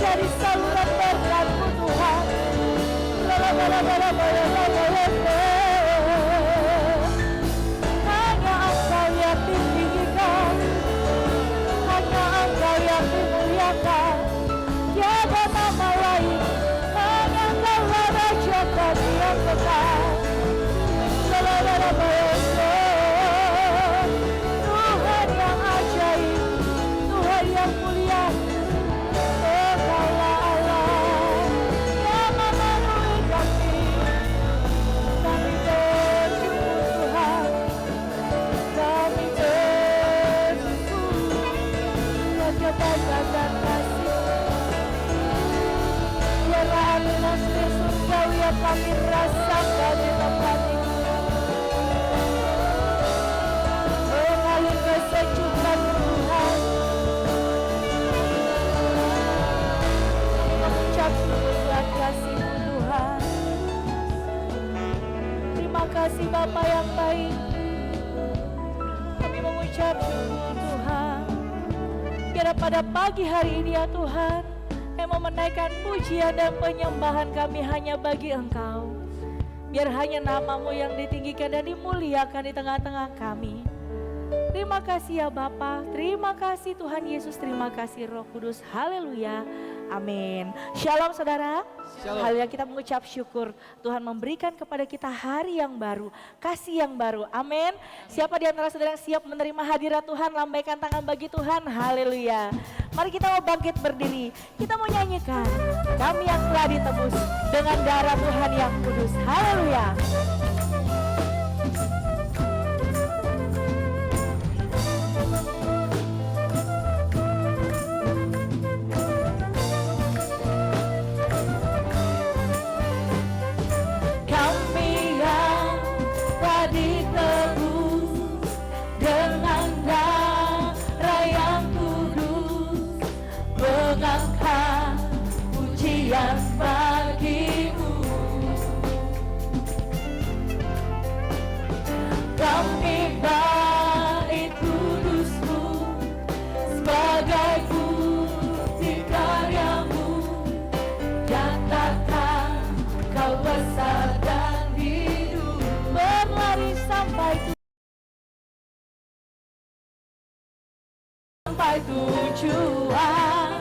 menjadi saluran berkat-Mu Tuhan. Hanya Engkau yang ditinggikan, hanya Engkau yang dimuliakan. Tiada nama lain, hanya Engkaulah Raja kami yang kekal. Tuhan yang ajaib, Tuhan yang mulia, Engkaulah Allah yang memenuhi kami. Kami bersyukur Tuhan, kami bersyukur buat kebaikan dan kasih. Biarlah atmosfer surgawi yang kami rasakan di tempat ini mengalir kesejukan Tuhan. Kami mengucap syukur buat kasih-Mu Tuhan. Terima kasih Bapa yang baik. Kami mengucap syukur Tuhan. Biar pada pagi hari ini ya Tuhan, yang mau menaikkan pujian dan penyembahan kami hanya bagi Engkau. Biar hanya nama-Mu yang ditinggikan dan dimuliakan di tengah-tengah kami. Terima kasih ya Bapa, terima kasih Tuhan Yesus, terima kasih Roh Kudus. Haleluya, amin. Shalom saudara. Shalom. Haleluya, kita mengucap syukur Tuhan memberikan kepada kita hari yang baru, kasih yang baru, amin. Siapa di antara saudara yang siap menerima hadirat Tuhan, lambaikan tangan bagi Tuhan. Haleluya. Mari kita mau bangkit berdiri, kita mau nyanyikan kami yang telah ditebus dengan darah Tuhan yang kudus. Haleluya. Kami yang telah ditebus dengan darah yang kudus, mengangkat pujian bagi-Mu. Kami bait kudus-Mu sebagai bukti karya-Mu. Nyatakan Kau besar dan hidup, berlari sampai tujuan,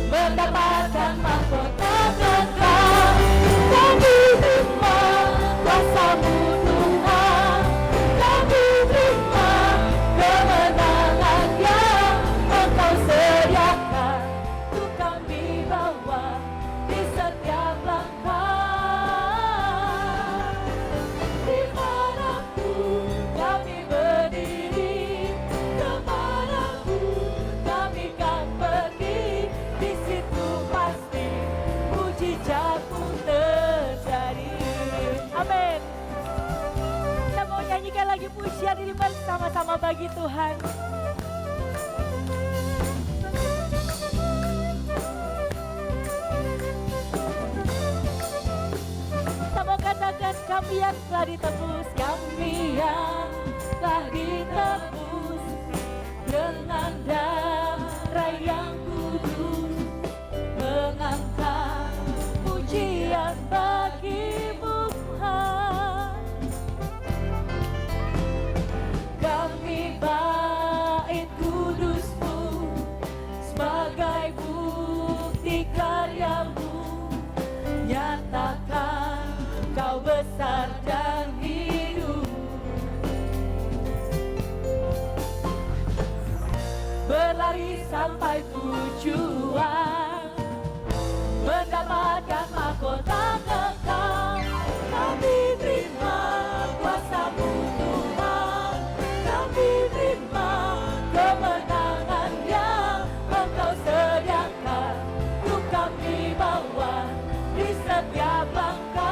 mendapatkan mahkota kekal. Kami terima kuasa-Mu Tuhan, kami terima kemenangan yang Engkau sediakan untuk kami bawa di setiap langkah. Dimanapun kami berdiri, kemanapun kami kan pergi, di situ pasti mujizat-Mu terjadi. Amin. Kita mau nyanyikan lagi pujian ini bersama-sama bagi Tuhan. Kita mau katakan kami yang telah ditebus, kami yang telah ditebus dengan darah yang kudus, mengangkat pujian bagi-Mu Tuhan. Kami bait kudus-Mu sebagai bukti karya-Mu. Nyatakan Kau besar dan hidup, berlari sampai tujuan, mendapatkan mahkota kekal. Kami terima kuasa-Mu Tuhan, kami terima kemenangan yang Engkau sediakan untuk kami bawa di setiap langkah.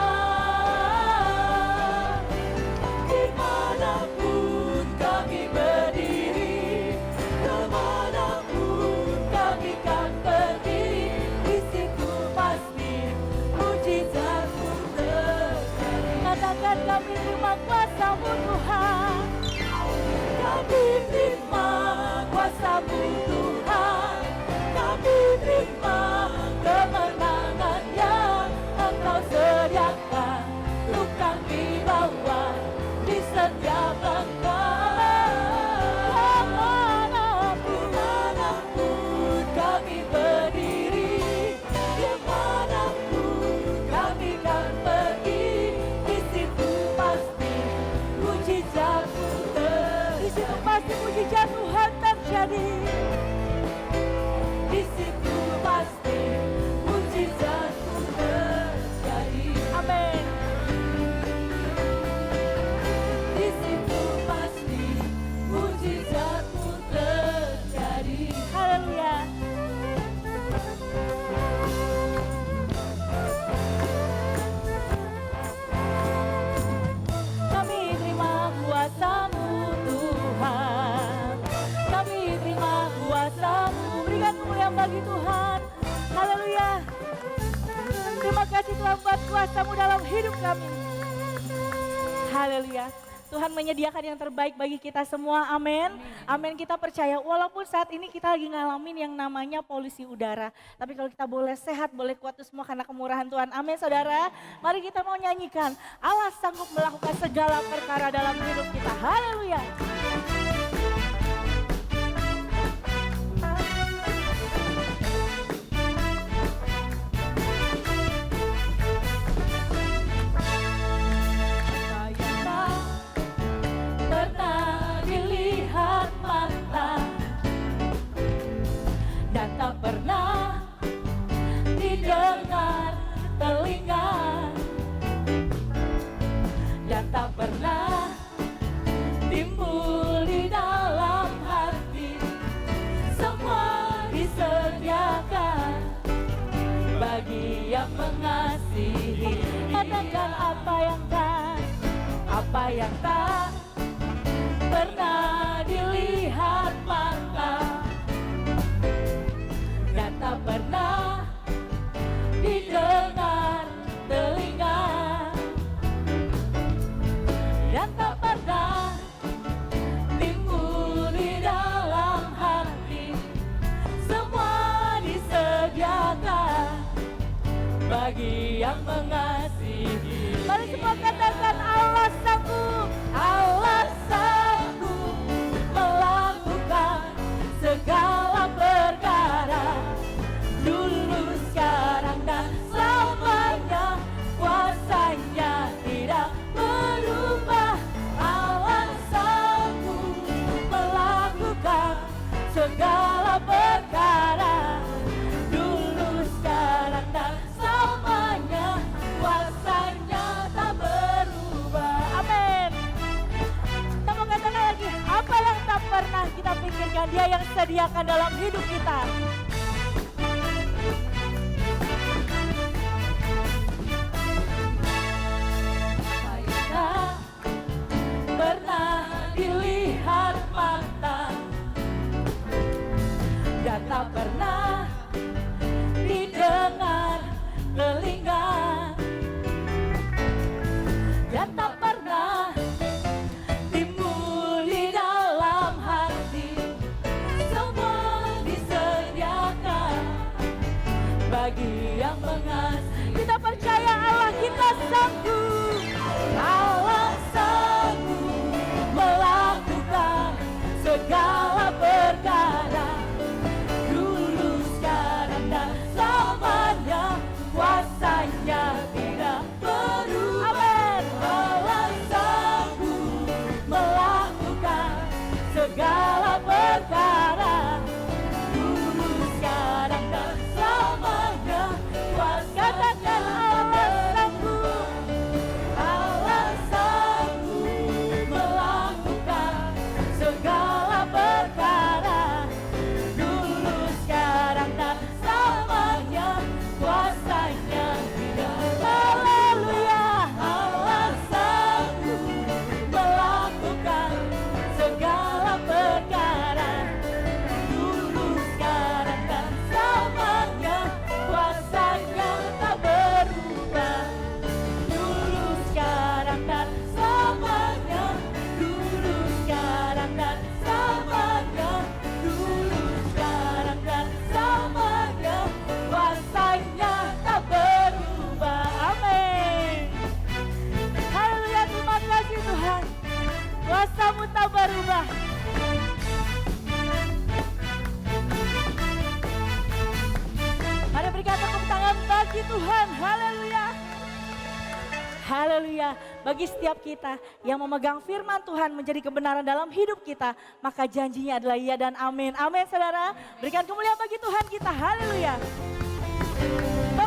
Dimanapun kami berdiri, kemanapun kami kan pergi, di situ pasti mujizat-Mu terjadi. Katakan kami terima kuasa-Mu Tuhan, kami terima kuasa-Mu Tuhan, kami terima Tuhan. Haleluya. Terima kasih Tuhan buat kuasa-Mu dalam hidup kami. Haleluya. Tuhan menyediakan yang terbaik bagi kita semua, amin. Amin, kita percaya walaupun saat ini kita lagi ngalamin yang namanya polusi udara. Tapi kalau kita boleh sehat, boleh kuat itu semua karena kemurahan Tuhan, amin saudara. Mari kita mau nyanyikan, Allah sanggup melakukan segala perkara dalam hidup kita, haleluya. Tak pernah didengar telinga dan tak pernah timbul di dalam hati, semua disediakan bagi yang mengasihi. Katakan apa yang tak pernah dilihat mata dan tak pernah didengar telinga dan tak pernah timbul di dalam hati, semua disediakan bagi yang mengasihi. Mari semua katakan Allah sanggup, Allah sanggup melakukan segala perkara, dulu, sekarang, dan selamanya. Kuasanya tidak berubah. Allah sanggup melakukan segala perkara, dulu, sekarang, dan selamanya. Kuasanya tak berubah. amin. Kita mau katakan lagi, apa yang tak pernah kita pikirkan, Dia yang sediakan dalam hidup kita. Tak pernah dilihat mata dan tak pernah didengar telinga dan tak pernah timbul di dalam hati, semua disediakan bagi yang mengasihi. Kita percaya Allah kita sanggup. Allah sanggup melakukan segala perkara, dulu, sekarang, dan selamanya. Kuasanya tidak berubah. Amin. Allah sanggup melakukan segala perkara, dulu, sekarang, dan selamanya. Katakan Allah sanggup. Allah sanggup melakukan segala perkara, dulu, sekarang, dan selamanya. Kuasanya tidak. Haleluya. Allah sanggup melakukan segala perkara, dulu, sekarang, dan selamanya. Kuasanya tak berubah, dulu, sekarang, dan selamanya. Dulu, sekarang, dan selamanya. Dulu, sekarang, dan selamanya. Kuasanya tak berubah. Amin. Haleluya, terima kasih Tuhan. Kuasa-Mu tak berubah. Mari berikan tepuk tangan bagi Tuhan. Haleluya. Haleluya. Bagi setiap kita yang memegang firman Tuhan menjadi kebenaran dalam hidup kita, maka janjinya adalah iya dan amin. Amin saudara. Berikan kemuliaan bagi Tuhan kita. Haleluya.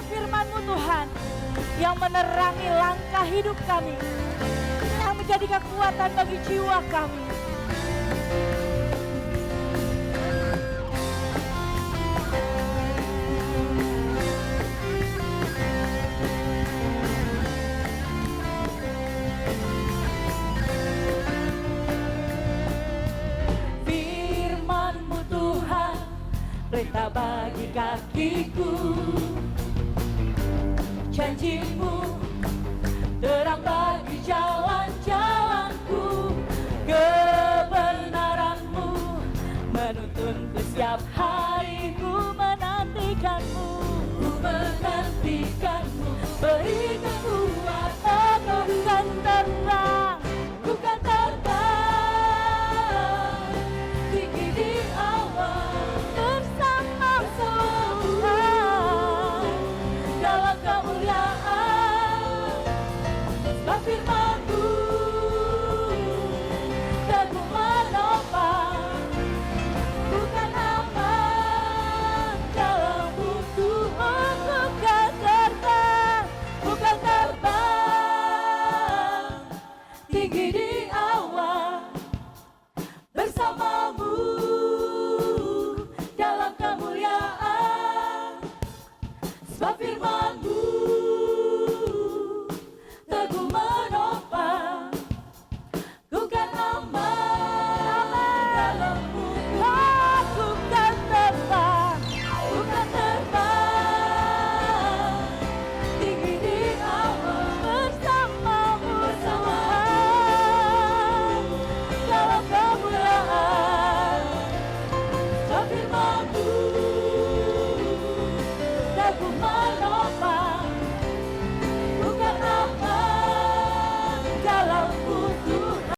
Firman-Mu Tuhan yang menerangi langkah hidup kami, yang menjadi kekuatan bagi jiwa kami. Firman-Mu Tuhan, perintah bagi kakiku. Janjimu terang bagi jalan-jalanku, kebenaranmu menuntunku setiap hari. Ku menantikanmu, ku menantikanmu. Berikan kuat, aku kan terbang, ku kan terbang tinggi di awan bersama Tuhan dalam kemuliaan. Sebab firman-Mu teguh menopang, bukan aman dalam Tuhan. Bukan terbang, bukan terbang tinggi di awan bersama-Mu dalam kemuliaan. Sebab firman-Mu teguh menopang, ku kan aman dalam-Mu. Aku kan terbang, ku kan terbang tinggi di awan bersama-Mu, Tuhan dalam kemuliaan. Sebab firman-Mu teguh menopang, bukan aman dalam-Mu Tuhan.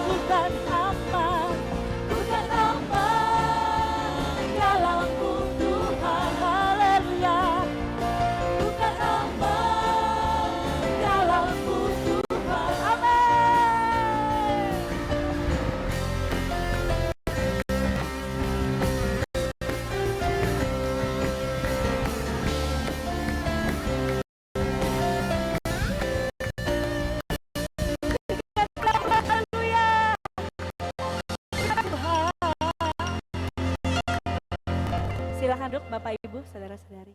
Bukan aman, bukan aman dalam-Mu Tuhan. Haleluya. Bukan aman dalam-Mu Tuhan. Amin. Haleluya. Tuhan. Silakan duduk Bapak Ibu, saudara-saudari.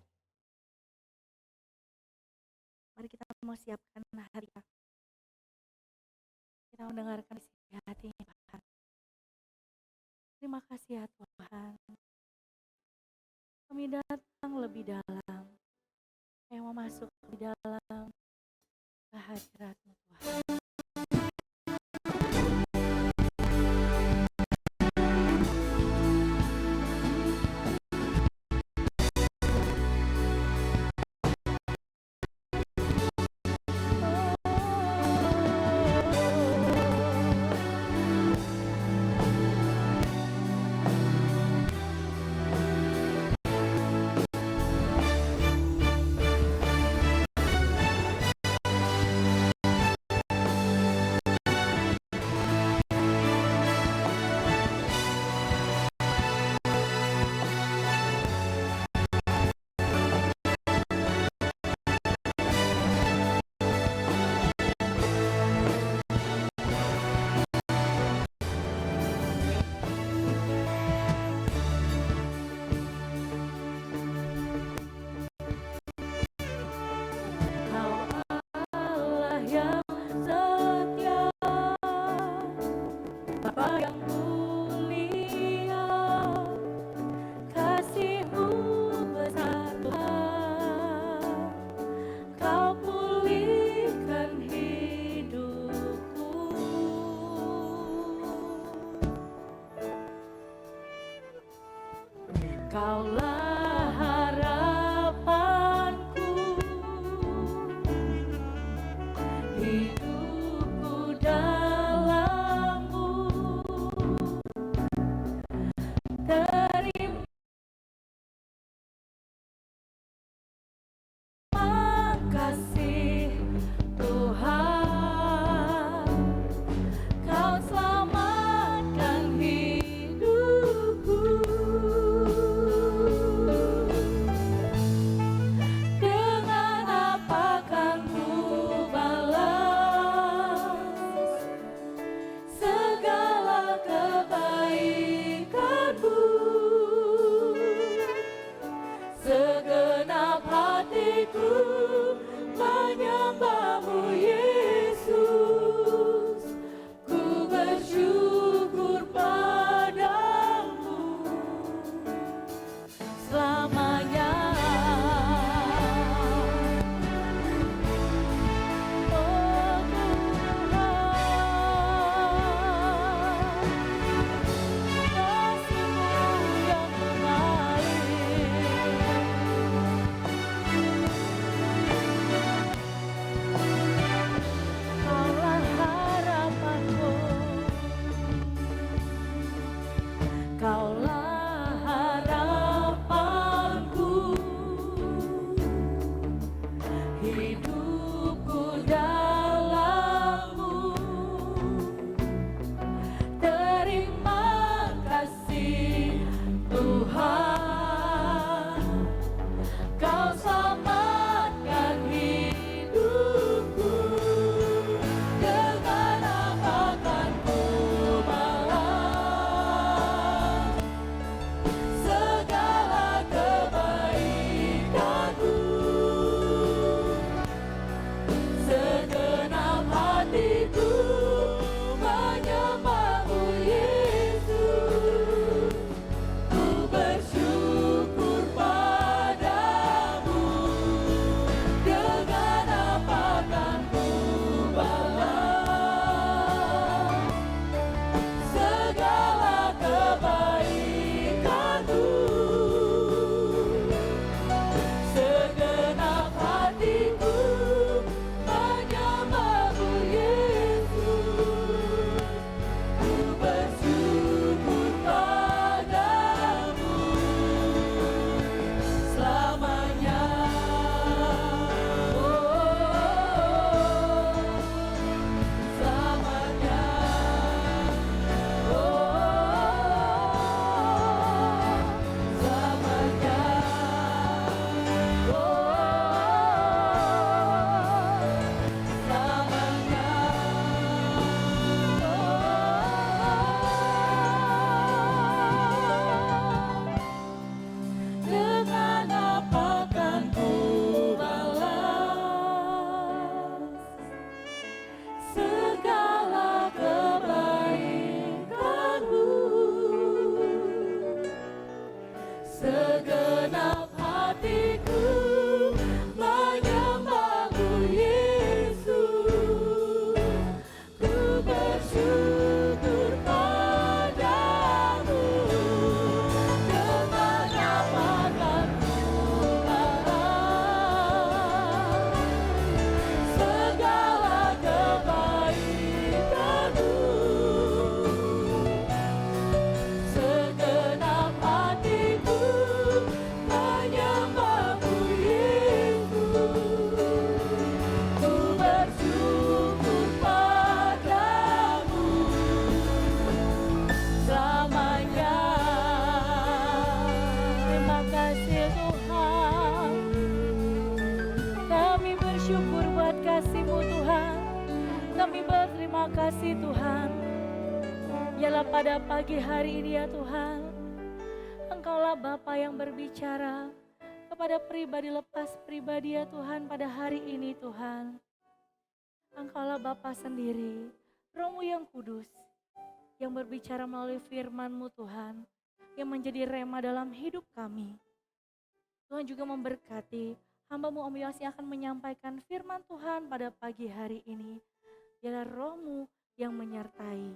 Mari kita mau siapkan hari kita. Kita mendengarkan isi hatinya Tuhan. Terima kasih ya Tuhan. Kami datang lebih dalam, yang mau masuk di dalam hadirat-Mu Tuhan. Kaulah harapanku, hidupku dalam-Mu. Terima kasih Tuhan, Kau selamatkan hidupku. Dengan apa kan ku balas segala kebaikan-Mu? Segenap hatiku menyembah-Mu Yesus. Ku bersyukur padamu selamanya. terima kasih Tuhan. Biarlah pada pagi hari ini ya Tuhan, Engkaulah Bapa yang berbicara kepada pribadi lepas pribadi ya Tuhan pada hari ini Tuhan. Engkaulah Bapa sendiri, Roh-Mu yang kudus, yang berbicara melalui firman-Mu Tuhan, yang menjadi rema dalam hidup kami. Tuhan juga memberkati hamba-Mu Om Yowas yang akan menyampaikan firman Tuhan pada pagi hari ini. Biarlah Roh-Mu yang menyertai.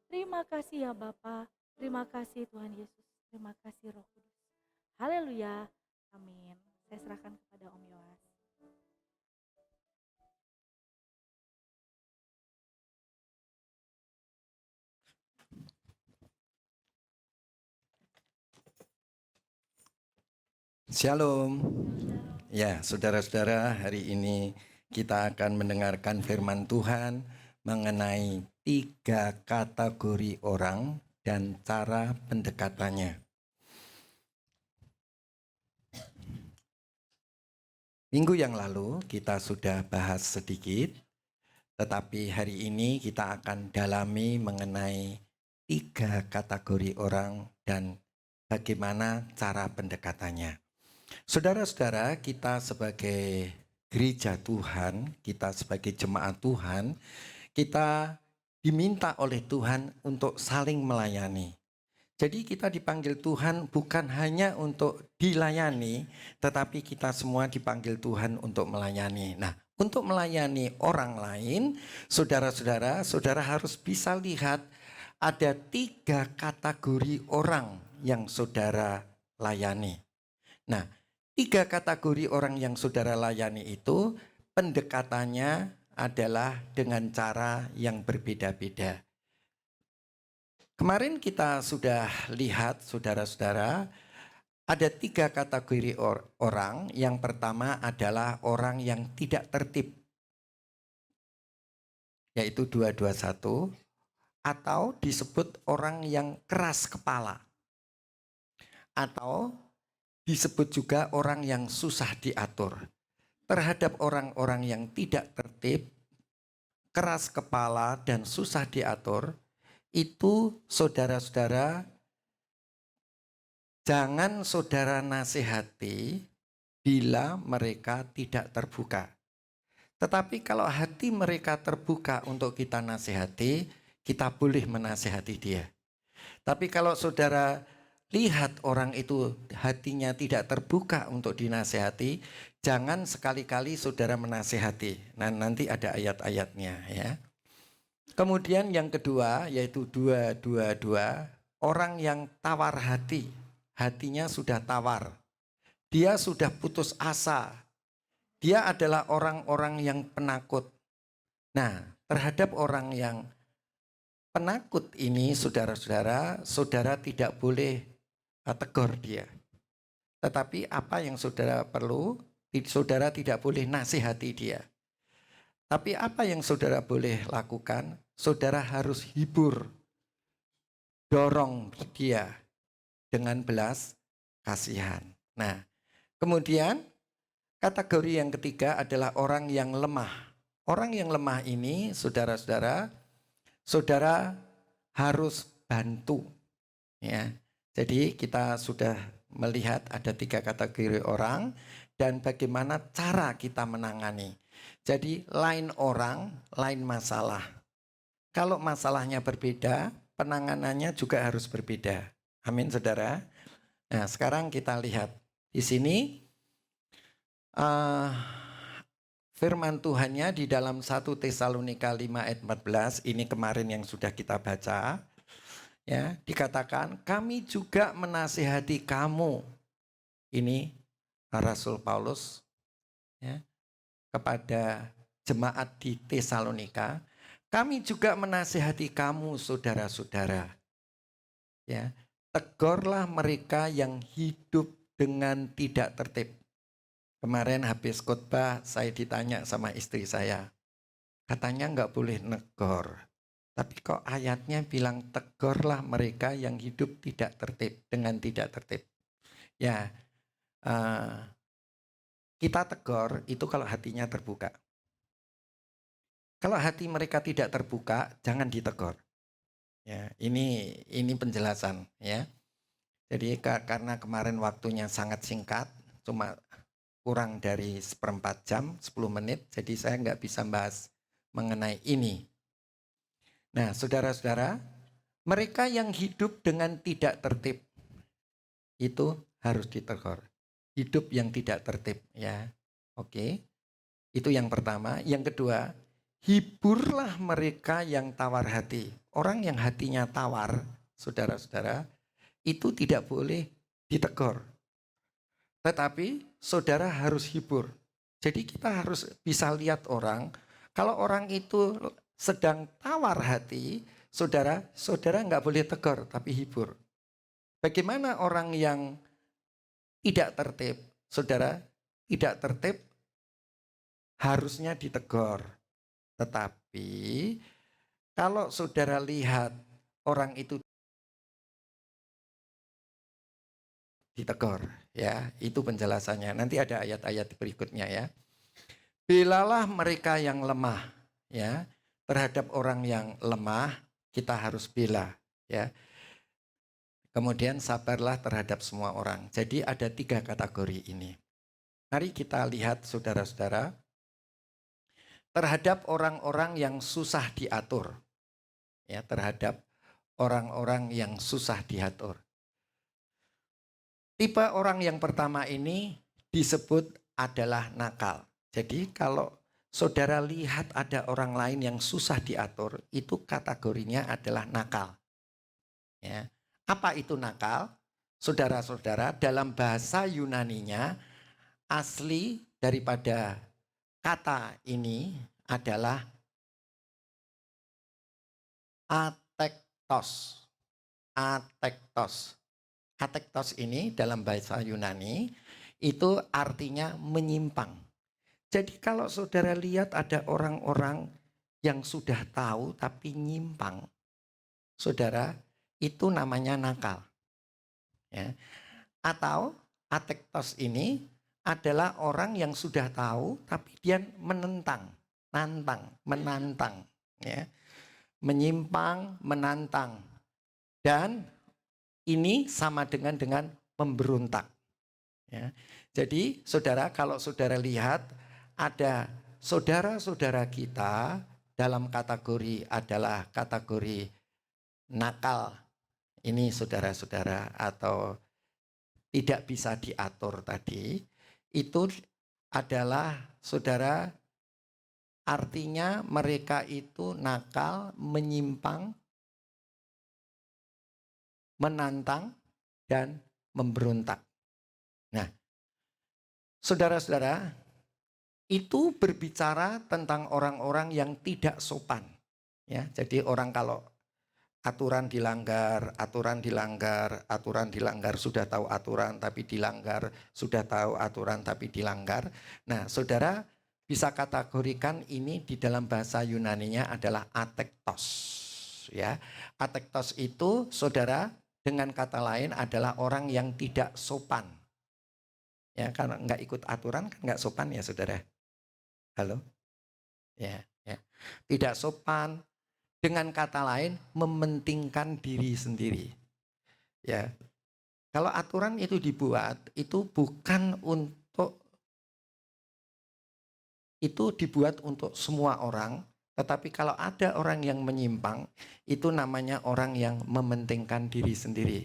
Terima kasih ya Bapa, terima kasih Tuhan Yesus, terima kasih Roh Kudus. Haleluya, amin. Saya serahkan kepada Om Yowas. Shalom. Ya, saudara-saudara, hari ini kita akan mendengarkan firman Tuhan mengenai 3 kategori orang dan cara pendekatannya. Minggu yang lalu kita sudah bahas sedikit, tetapi hari ini kita akan dalami mengenai 3 kategori orang dan bagaimana cara pendekatannya. Saudara-saudara, kita sebagai gereja Tuhan, kita sebagai jemaat Tuhan, kita diminta oleh Tuhan untuk saling melayani. Jadi kita dipanggil Tuhan bukan hanya untuk dilayani, tetapi kita semua dipanggil Tuhan untuk melayani. Nah, untuk melayani orang lain, saudara-saudara, saudara harus bisa lihat ada 3 kategori orang yang saudara layani. Nah, 3 kategori orang yang saudara layani itu pendekatannya adalah dengan cara yang berbeda-beda. Kemarin kita sudah lihat saudara-saudara, ada 3 kategori orang. Yang pertama adalah orang yang tidak tertib, yaitu 221, atau disebut orang yang keras kepala, atau disebut juga orang yang susah diatur. Terhadap orang-orang yang tidak tertib, keras kepala, dan susah diatur, itu saudara-saudara jangan saudara nasihati bila mereka tidak terbuka. Tetapi kalau hati mereka terbuka untuk kita nasihati, kita boleh menasihati dia. Tapi kalau saudara lihat orang itu hatinya tidak terbuka untuk dinasihati, jangan sekali-kali saudara menasihati. Nah, nanti ada ayat-ayatnya ya. Kemudian yang kedua yaitu 222, orang yang tawar hati. Hatinya sudah tawar. Dia sudah putus asa. Dia adalah orang-orang yang penakut. Nah, terhadap orang yang penakut ini saudara-saudara, saudara tidak boleh tegur dia. Tetapi apa yang saudara perlu, saudara tidak boleh nasihati dia. Tapi apa yang saudara boleh lakukan, saudara harus hibur, dorong dia dengan belas kasihan. Nah, kemudian kategori yang ketiga adalah orang yang lemah. Orang yang lemah ini, saudara-saudara, saudara harus bantu. Ya. Jadi kita sudah melihat ada 3 kategori orang dan bagaimana cara kita menangani. Jadi lain orang, lain masalah. Kalau masalahnya berbeda, penanganannya juga harus berbeda. Amin, saudara. Nah, sekarang kita lihat di sini firman Tuhannya di dalam 1 Tesalonika 5 ayat 14, ini kemarin yang sudah kita baca. Ya, dikatakan kami juga menasihati kamu. Ini Rasul Paulus ya, kepada jemaat di Tesalonika. Kami juga menasihati kamu saudara-saudara. Ya, tegurlah mereka yang hidup dengan tidak tertib. Kemarin habis khotbah saya ditanya sama istri saya. Katanya enggak boleh negor. Tapi kok ayatnya bilang tegurlah mereka yang hidup tidak tertib, dengan tidak tertib. Ya, kita tegur itu kalau hatinya terbuka. Kalau hati mereka tidak terbuka, jangan ditegur. Ya, ini penjelasan ya. Jadi karena kemarin waktunya sangat singkat, cuma kurang dari 1/4 jam, 10 menit, jadi saya nggak bisa bahas mengenai ini. Nah, saudara-saudara, mereka yang hidup dengan tidak tertib, itu harus ditegur. Hidup yang tidak tertib, ya. Oke, itu yang pertama. Yang kedua, hiburlah mereka yang tawar hati. Orang yang hatinya tawar, saudara-saudara, itu tidak boleh ditegur. Tetapi saudara harus hibur. Jadi kita harus bisa lihat orang, kalau orang itu sedang tawar hati, saudara nggak boleh tegur, tapi hibur. Bagaimana orang yang tidak tertib, saudara, tidak tertib harusnya ditegur. Tetapi kalau saudara lihat orang itu ditegur, ya, itu penjelasannya. Nanti ada ayat-ayat berikutnya ya. Belalah mereka yang lemah, ya. Terhadap orang yang lemah kita harus bela, ya. Kemudian sabarlah terhadap semua orang. Jadi ada 3 kategori ini. Mari kita lihat saudara-saudara, terhadap orang-orang yang susah diatur, ya, terhadap orang-orang yang susah diatur. Tipe orang yang pertama ini disebut adalah nakal. Jadi kalau saudara lihat ada orang lain yang susah diatur, itu kategorinya adalah nakal. Ya. Apa itu nakal? Saudara-saudara, dalam bahasa Yunaninya asli daripada kata ini adalah atektos. Atektos. Atektos ini dalam bahasa Yunani itu artinya menyimpang. Jadi kalau saudara lihat ada orang-orang yang sudah tahu tapi nyimpang, saudara, itu namanya nakal. Ya. Atau atektos ini adalah orang yang sudah tahu tapi dia menentang, menantang, ya. Menyimpang, menantang. Dan ini sama dengan memberontak. Ya. Jadi saudara, kalau saudara lihat ada saudara-saudara kita dalam kategori adalah kategori nakal. Ini saudara-saudara atau tidak bisa diatur tadi. Itu adalah saudara, artinya mereka itu nakal, menyimpang, menantang, dan memberontak. Nah, saudara-saudara, itu berbicara tentang orang-orang yang tidak sopan. Ya, jadi orang kalau aturan dilanggar, sudah tahu aturan tapi dilanggar, sudah tahu aturan tapi dilanggar. Nah, saudara bisa kategorikan ini di dalam bahasa Yunaninya adalah atektos. Ya, atektos itu saudara dengan kata lain adalah orang yang tidak sopan. Ya, karena nggak ikut aturan kan nggak sopan ya saudara. Halo, ya. Tidak sopan. Dengan kata lain, mementingkan diri sendiri. Ya, kalau aturan itu dibuat, itu bukan untuk, itu dibuat untuk semua orang. Tetapi kalau ada orang yang menyimpang, itu namanya orang yang mementingkan diri sendiri.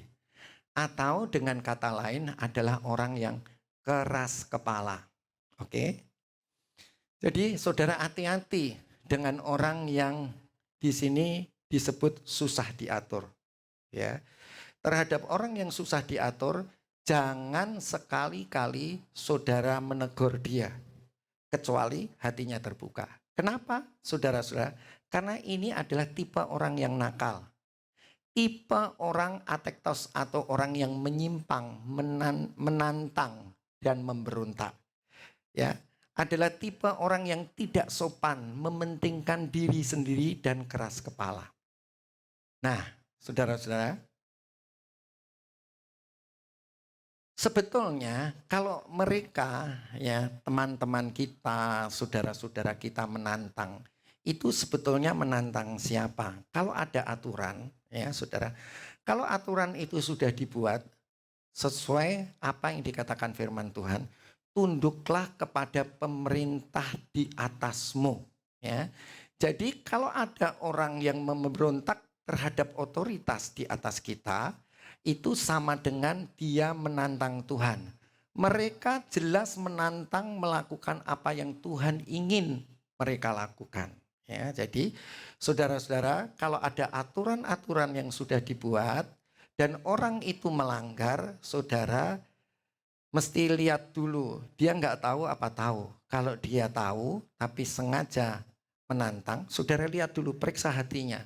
Atau dengan kata lain adalah orang yang keras kepala. Oke? Jadi saudara hati-hati dengan orang yang di sini disebut susah diatur. Ya. Terhadap orang yang susah diatur, jangan sekali-kali saudara menegur dia. Kecuali hatinya terbuka. Kenapa saudara-saudara? Karena ini adalah tipe orang yang nakal. Tipe orang atektos atau orang yang menyimpang, menantang, dan memberontak. Ya. Adalah tipe orang yang tidak sopan, mementingkan diri sendiri dan keras kepala. Nah, saudara-saudara, sebetulnya kalau mereka, ya, teman-teman kita, saudara-saudara kita menantang, itu sebetulnya menantang siapa? Kalau ada aturan, ya saudara, kalau aturan itu sudah dibuat sesuai apa yang dikatakan firman Tuhan, tunduklah kepada pemerintah di atasmu. Ya, jadi kalau ada orang yang memberontak terhadap otoritas di atas kita, itu sama dengan dia menantang Tuhan. Mereka jelas menantang melakukan apa yang Tuhan ingin mereka lakukan. Ya, jadi saudara-saudara, kalau ada aturan-aturan yang sudah dibuat dan orang itu melanggar, saudara mesti lihat dulu. Dia nggak tahu apa tahu. Kalau dia tahu tapi sengaja menantang, saudara lihat dulu, periksa hatinya.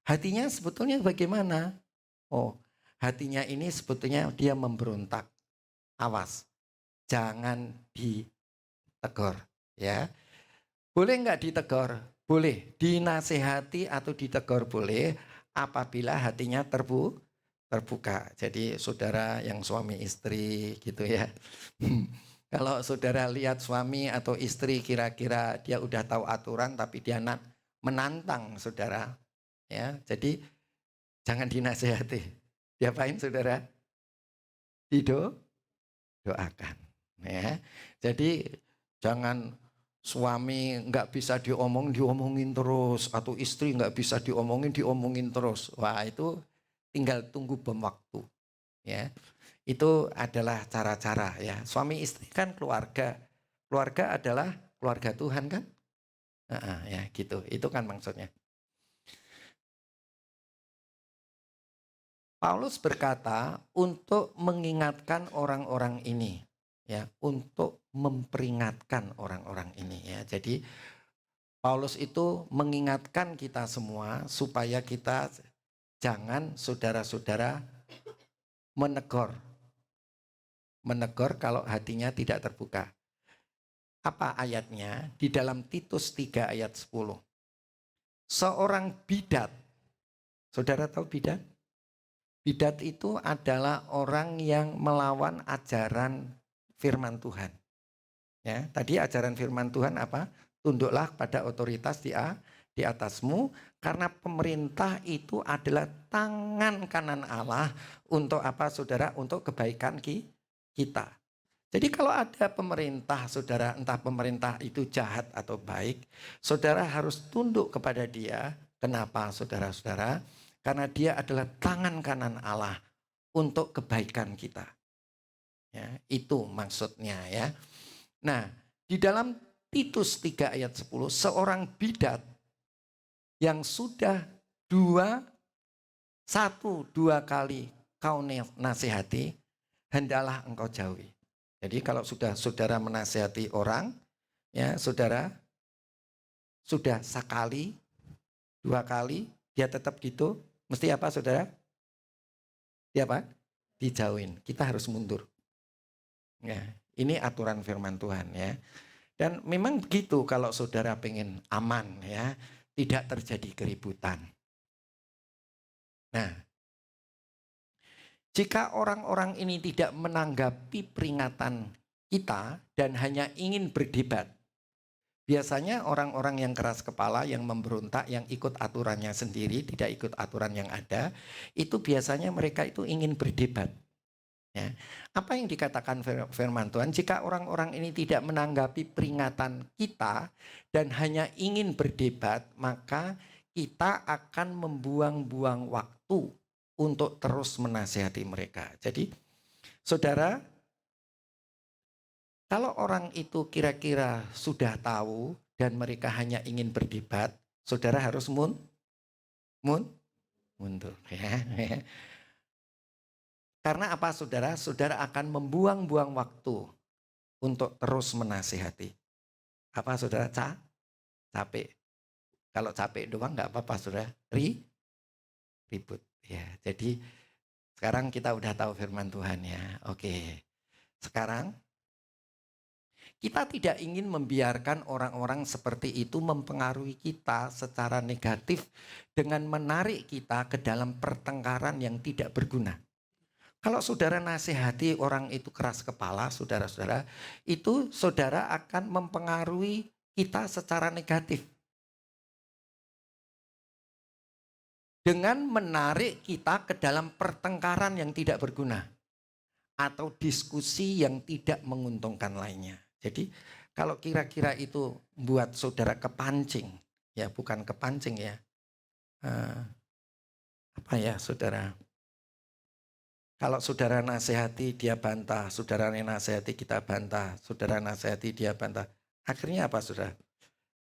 Hatinya sebetulnya bagaimana? Oh, hatinya ini sebetulnya dia memberontak. Awas, jangan ditegur. Ya, boleh nggak ditegur? Boleh. Dinasehati atau ditegur boleh apabila hatinya terbuka. Jadi saudara yang suami istri gitu ya. Kalau saudara lihat suami atau istri kira-kira dia udah tahu aturan tapi dia menantang saudara. Ya, jadi jangan dinasehati. Diapain saudara? Doakan. Ya. Jadi jangan suami nggak bisa diomongin terus, atau istri nggak bisa diomongin terus. Wah, itu tinggal tunggu bom waktu. Ya, itu adalah cara-cara ya. Suami istri kan keluarga. Keluarga adalah keluarga Tuhan kan? Ya gitu. Itu kan maksudnya. Paulus berkata untuk mengingatkan orang-orang ini, ya, untuk memperingatkan orang-orang ini, ya. Jadi Paulus itu mengingatkan kita semua supaya kita jangan saudara-saudara menegur kalau hatinya tidak terbuka. Apa ayatnya? Di dalam Titus 3 ayat 10. Seorang bidat, saudara tahu bidat? Bidat itu adalah orang yang melawan ajaran firman Tuhan. Ya, tadi ajaran firman Tuhan apa? Tunduklah pada otoritas di atasmu, karena pemerintah itu adalah tangan kanan Allah untuk apa saudara? Untuk kebaikan kita. Jadi kalau ada pemerintah saudara, entah pemerintah itu jahat atau baik, saudara harus tunduk kepada dia. Kenapa saudara-saudara? Karena dia adalah tangan kanan Allah untuk kebaikan kita. Ya, itu maksudnya ya. Nah, di dalam Titus 3 ayat 10, seorang bidat yang sudah dua kali kau nasihati, hendaklah engkau jauhi. Jadi kalau sudah saudara menasihati orang, ya saudara sudah sekali, 2 kali, dia tetap gitu, mesti apa saudara? Dia apa? Dijauhin. Kita harus mundur. Ya, ini aturan firman Tuhan ya. Dan memang begitu kalau saudara pengen aman ya, tidak terjadi keributan. Nah, jika orang-orang ini tidak menanggapi peringatan kita dan hanya ingin berdebat, biasanya orang-orang yang keras kepala, yang memberontak, yang ikut aturannya sendiri, tidak ikut aturan yang ada, itu biasanya mereka itu ingin berdebat. Ya. Apa yang dikatakan firman Tuhan? Jika orang-orang ini tidak menanggapi peringatan kita dan hanya ingin berdebat, maka kita akan membuang-buang waktu untuk terus menasihati mereka. Jadi, saudara, kalau orang itu kira-kira sudah tahu dan mereka hanya ingin berdebat, saudara harus mundur. Ya. Karena apa saudara? Saudara akan membuang-buang waktu untuk terus menasihati. Apa saudara? Capek. Kalau capek doang nggak apa-apa saudara. Ribut. Ya, jadi sekarang kita udah tahu firman Tuhan ya. Oke. Sekarang kita tidak ingin membiarkan orang-orang seperti itu mempengaruhi kita secara negatif dengan menarik kita ke dalam pertengkaran yang tidak berguna. Kalau saudara nasihati orang itu keras kepala, saudara-saudara, itu saudara akan mempengaruhi kita secara negatif. dengan menarik kita ke dalam pertengkaran yang tidak berguna atau diskusi yang tidak menguntungkan lainnya. Jadi kalau kira-kira itu buat saudara kepancing, ya bukan kepancing ya, apa ya saudara? Kalau saudara nasihati dia bantah, saudara nasihati kita bantah, saudara nasihati dia bantah. Akhirnya apa saudara?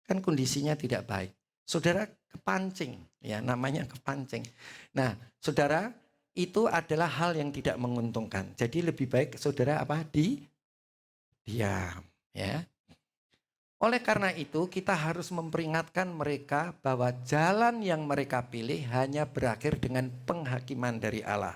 Kan kondisinya tidak baik. Saudara kepancing, ya namanya kepancing. Nah saudara itu adalah hal yang tidak menguntungkan. Jadi lebih baik saudara apa? Diam, ya. Oleh karena itu kita harus memperingatkan mereka bahwa jalan yang mereka pilih hanya berakhir dengan penghakiman dari Allah.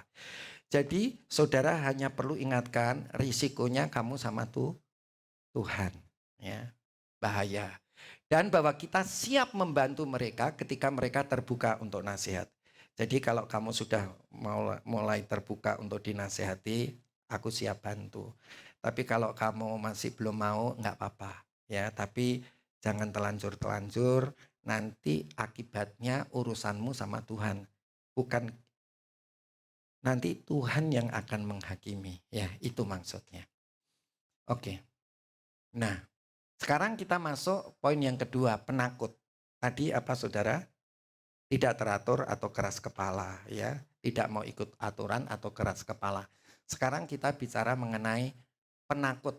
Jadi saudara hanya perlu ingatkan risikonya kamu sama Tuhan, ya, bahaya. Dan bahwa kita siap membantu mereka ketika mereka terbuka untuk nasihat. Jadi kalau kamu sudah mulai terbuka untuk dinasihati, aku siap bantu. Tapi kalau kamu masih belum mau, nggak apa-apa, ya. Tapi jangan telanjur-telanjur. Nanti akibatnya urusanmu sama Tuhan, bukan. Nanti Tuhan yang akan menghakimi. Ya, itu maksudnya. Oke. Nah, sekarang kita masuk poin yang kedua, penakut. Tadi apa saudara? Tidak teratur atau keras kepala, ya. Tidak mau ikut aturan atau keras kepala. Sekarang kita bicara mengenai penakut.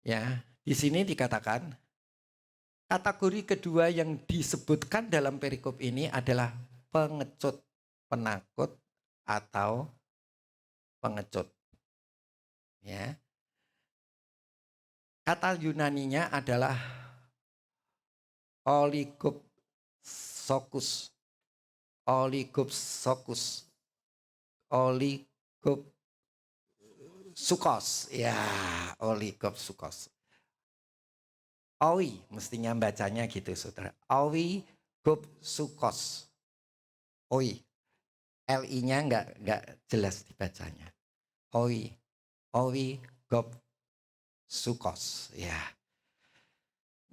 Ya, di sini dikatakan kategori kedua yang disebutkan dalam perikop ini adalah pengecut, penakut atau pengecut. Ya. Kata Yunaninya adalah oligopsokos. Oligopsokos. Oligopsukos. Ya, oligopsukos. Owi, mestinya bacanya gitu saudara. Owi gopsukos. Oi, L-I-nya nggak jelas dibacanya. Oi gop sukos, ya.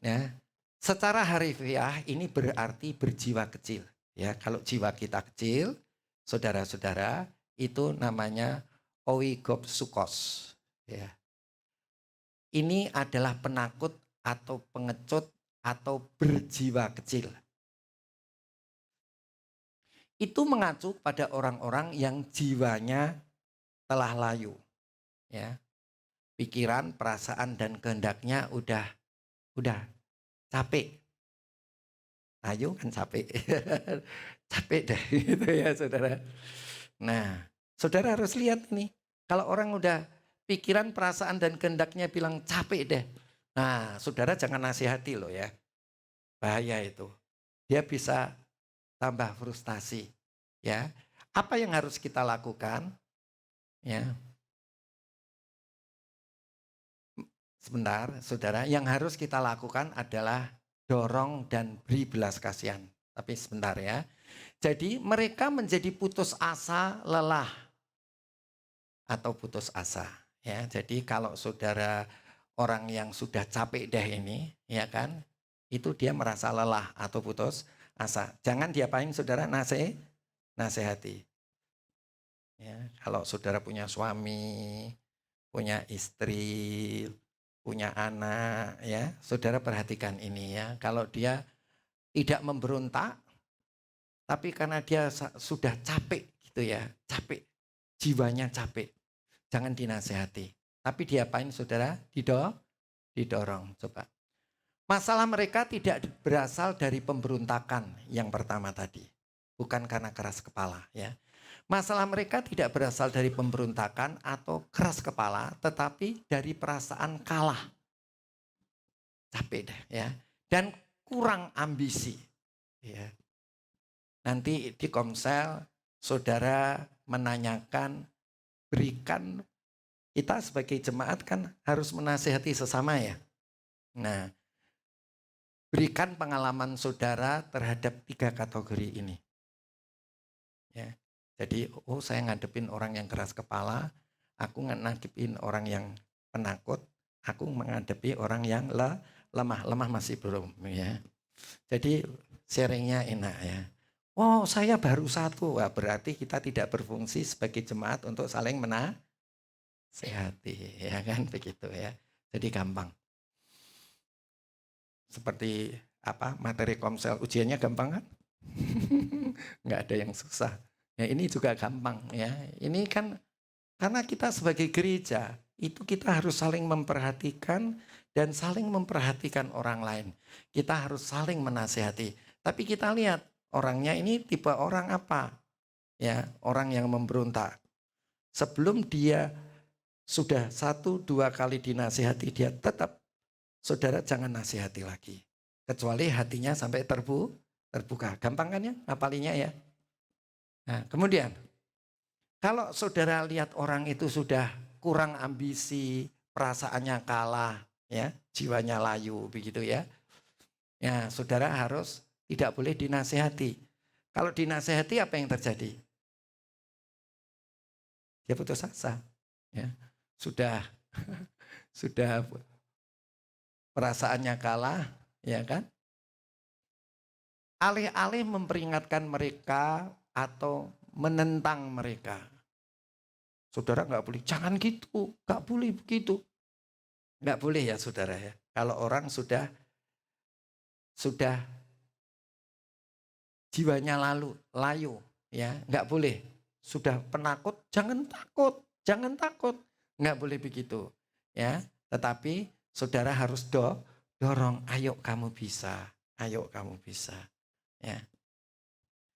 Ya, secara harfiah ini berarti berjiwa kecil. Ya, kalau jiwa kita kecil, saudara-saudara, itu namanya oi gop sukos. Ya. Ini adalah penakut atau pengecut atau berjiwa kecil. Itu mengacu pada orang-orang yang jiwanya telah layu. Ya. Pikiran, perasaan, dan kehendaknya udah capek. Layu kan capek. Capek deh gitu ya saudara. Nah, saudara harus lihat nih. Kalau orang udah pikiran, perasaan, dan kehendaknya bilang capek deh. Nah, saudara jangan nasihati loh ya. Bahaya itu. Dia bisa tambah frustasi, ya. Apa yang harus kita lakukan? Ya. Sebentar, saudara. Yang harus kita lakukan adalah dorong dan beri belas kasihan. Tapi sebentar ya. Jadi mereka menjadi putus asa, lelah atau putus asa. Ya. Jadi kalau saudara orang yang sudah capek deh ini, ya kan? Itu dia merasa lelah atau putus asa. Jangan diapain saudara, nasihati. Ya, kalau saudara punya suami, punya istri, punya anak, ya, saudara perhatikan ini ya. Kalau dia tidak memberontak, tapi karena dia sudah capek gitu ya, capek, jiwanya capek, jangan dinasihati. Tapi diapain saudara? Didorong, coba. Masalah mereka tidak berasal dari pemberontakan yang pertama tadi. Bukan karena keras kepala, ya. Masalah mereka tidak berasal dari pemberontakan atau keras kepala, tetapi dari perasaan kalah. Capek deh, ya. Dan kurang ambisi, ya. Nanti di Komsel saudara menanyakan, berikan, kita sebagai jemaat kan harus menasihati sesama ya. Nah, berikan pengalaman saudara terhadap 3 kategori ini. Ya. Jadi, saya ngadepin orang yang keras kepala, aku ngadepin orang yang penakut, aku menghadapi orang yang lemah. Lemah masih belum ya. Jadi sharingnya enak ya. Oh, saya baru satu. Wah, berarti kita tidak berfungsi sebagai jemaat untuk saling menasehati, ya kan begitu ya. Jadi gampang. Seperti apa materi komsel, ujiannya gampang kan? Nggak ada yang susah. Ya, ini juga gampang ya. Ini kan karena kita sebagai gereja itu kita harus saling memperhatikan dan saling memperhatikan orang lain. Kita harus saling menasehati. Tapi kita lihat orangnya ini tipe orang apa? Ya, orang yang memberontak. Sebelum dia sudah 1-2 kali dinasehati, dia tetap, saudara jangan nasihati lagi. Kecuali hatinya sampai terbuka. Gampang kan ya ngapalinya ya? Nah, kemudian kalau saudara lihat orang itu sudah kurang ambisi, perasaannya kalah, ya, jiwanya layu begitu ya. Ya, saudara harus tidak boleh dinasehati. Kalau dinasehati apa yang terjadi? Dia putus asa. Ya. Sudah sudah perasaannya kalah, ya kan? Alih-alih memperingatkan mereka atau menentang mereka. Saudara nggak boleh, jangan gitu, nggak boleh begitu. Nggak boleh ya saudara ya. Kalau orang sudah jiwanya layu, ya nggak boleh. Sudah penakut, jangan takut, nggak boleh begitu, ya. Tetapi saudara harus dorong, ayo kamu bisa, ya.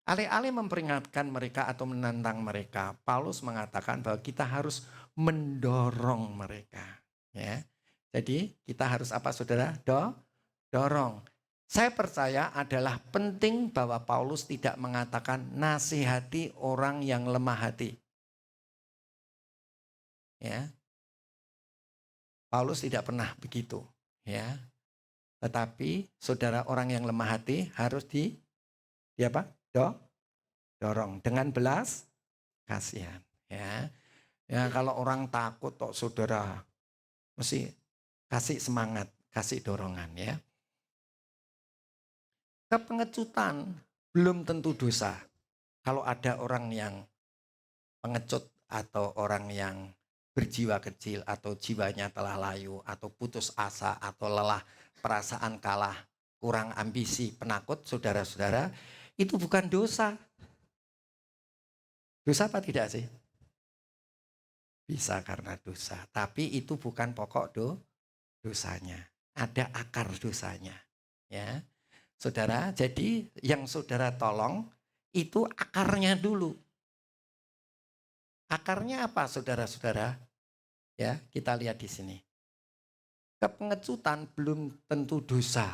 Alih-alih memperingatkan mereka atau menantang mereka, Paulus mengatakan bahwa kita harus mendorong mereka, ya. Jadi kita harus apa saudara? Dorong. Saya percaya adalah penting bahwa Paulus tidak mengatakan nasihati orang yang lemah hati. Ya. Paulus tidak pernah begitu, ya. Tetapi saudara orang yang lemah hati harus di apa? Dorong dengan belas kasihan, ya. Ya kalau orang takut kok saudara mesti kasih semangat, kasih dorongan ya. Kepengecutan belum tentu dosa. Kalau ada orang yang pengecut atau orang yang berjiwa kecil atau jiwanya telah layu atau putus asa atau lelah, perasaan kalah, kurang ambisi, penakut, saudara-saudara, itu bukan dosa. Dosa apa tidak sih? Bisa karena dosa, tapi itu bukan pokok dosanya. Ada akar dosanya, ya. Saudara, jadi yang saudara tolong itu akarnya dulu. Akarnya apa saudara-saudara? Ya, kita lihat di sini. Kepengecutan belum tentu dosa.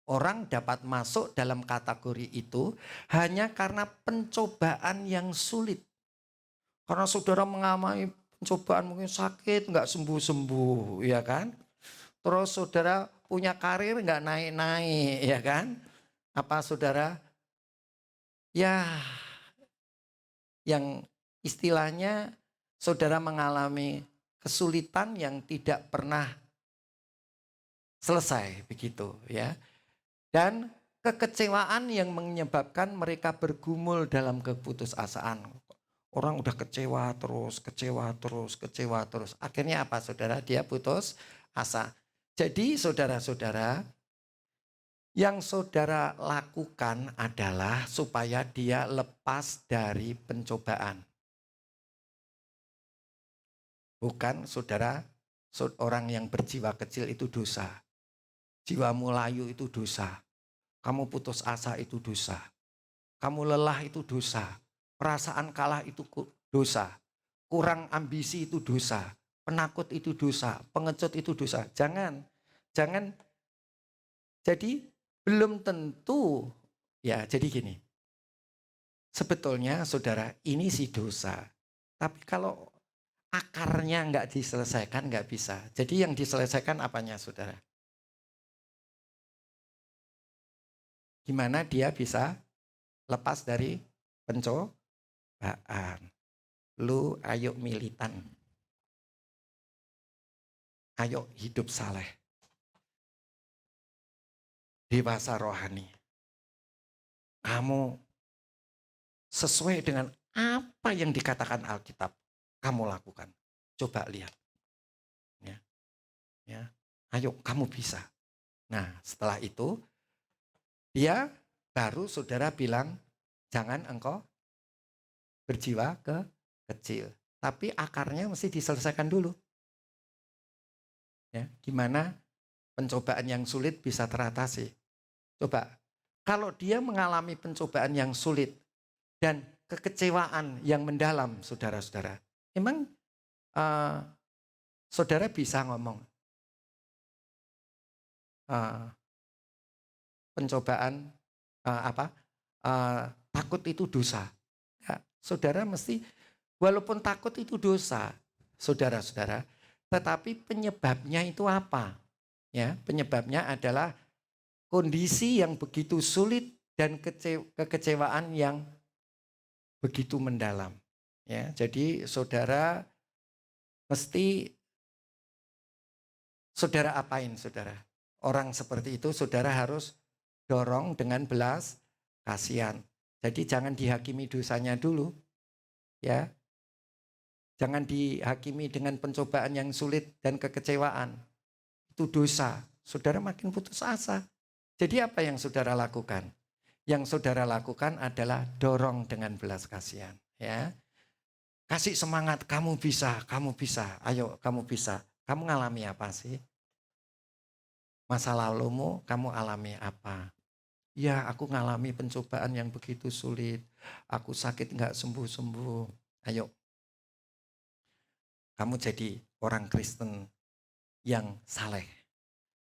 Orang dapat masuk dalam kategori itu hanya karena pencobaan yang sulit. Karena saudara mengalami pencobaan mungkin sakit, nggak sembuh-sembuh, ya kan? Terus saudara punya karir nggak naik-naik, ya kan? Apa saudara? Ya, yang istilahnya saudara mengalami kesulitan yang tidak pernah selesai, begitu ya. Dan kekecewaan yang menyebabkan mereka bergumul dalam keputusasaan. Orang udah kecewa terus. Akhirnya apa saudara? Dia putus asa. Jadi saudara-saudara, yang saudara lakukan adalah supaya dia lepas dari pencobaan. Bukan saudara, orang yang berjiwa kecil itu dosa. Jiwamu layu itu dosa. Kamu putus asa itu dosa. Kamu lelah itu dosa. Perasaan kalah itu dosa. Kurang ambisi itu dosa. Penakut itu dosa. Pengecut itu dosa. Jangan. Jadi belum tentu. Ya jadi gini. Sebetulnya saudara ini sih dosa. Tapi kalau akarnya nggak diselesaikan nggak bisa. Jadi yang diselesaikan apanya saudara? Gimana dia bisa lepas dari pencobaan? Lu ayo militan. Ayo hidup saleh. Dewasa rohani. kamu sesuai dengan apa yang dikatakan Alkitab, kamu lakukan. Coba lihat. Ya. Ya. Ayo, kamu bisa. Nah, setelah itu, dia baru saudara bilang, jangan engkau berjiwa kecil. Tapi akarnya mesti diselesaikan dulu. Ya, gimana pencobaan yang sulit bisa teratasi? Coba, kalau dia mengalami pencobaan yang sulit dan kekecewaan yang mendalam, saudara-saudara, memang saudara bisa ngomong, pencobaan takut itu dosa. Ya, saudara mesti, walaupun takut itu dosa, saudara-saudara, tetapi penyebabnya itu apa? Ya, penyebabnya adalah kondisi yang begitu sulit dan kekecewaan yang begitu mendalam. Ya, jadi saudara mesti, saudara apain saudara? Orang seperti itu saudara harus dorong dengan belas kasihan. Jadi jangan dihakimi dosanya dulu. Ya. Jangan dihakimi dengan pencobaan yang sulit dan kekecewaan. Itu dosa. Saudara makin putus asa. Jadi apa yang saudara lakukan? Yang saudara lakukan adalah dorong dengan belas kasihan. Ya. Kasih semangat, kamu bisa, ayo kamu bisa. Kamu ngalami apa sih? Masa lalumu kamu alami apa? Ya, aku ngalami pencobaan yang begitu sulit. Aku sakit nggak sembuh-sembuh. Ayo, kamu jadi orang Kristen yang saleh.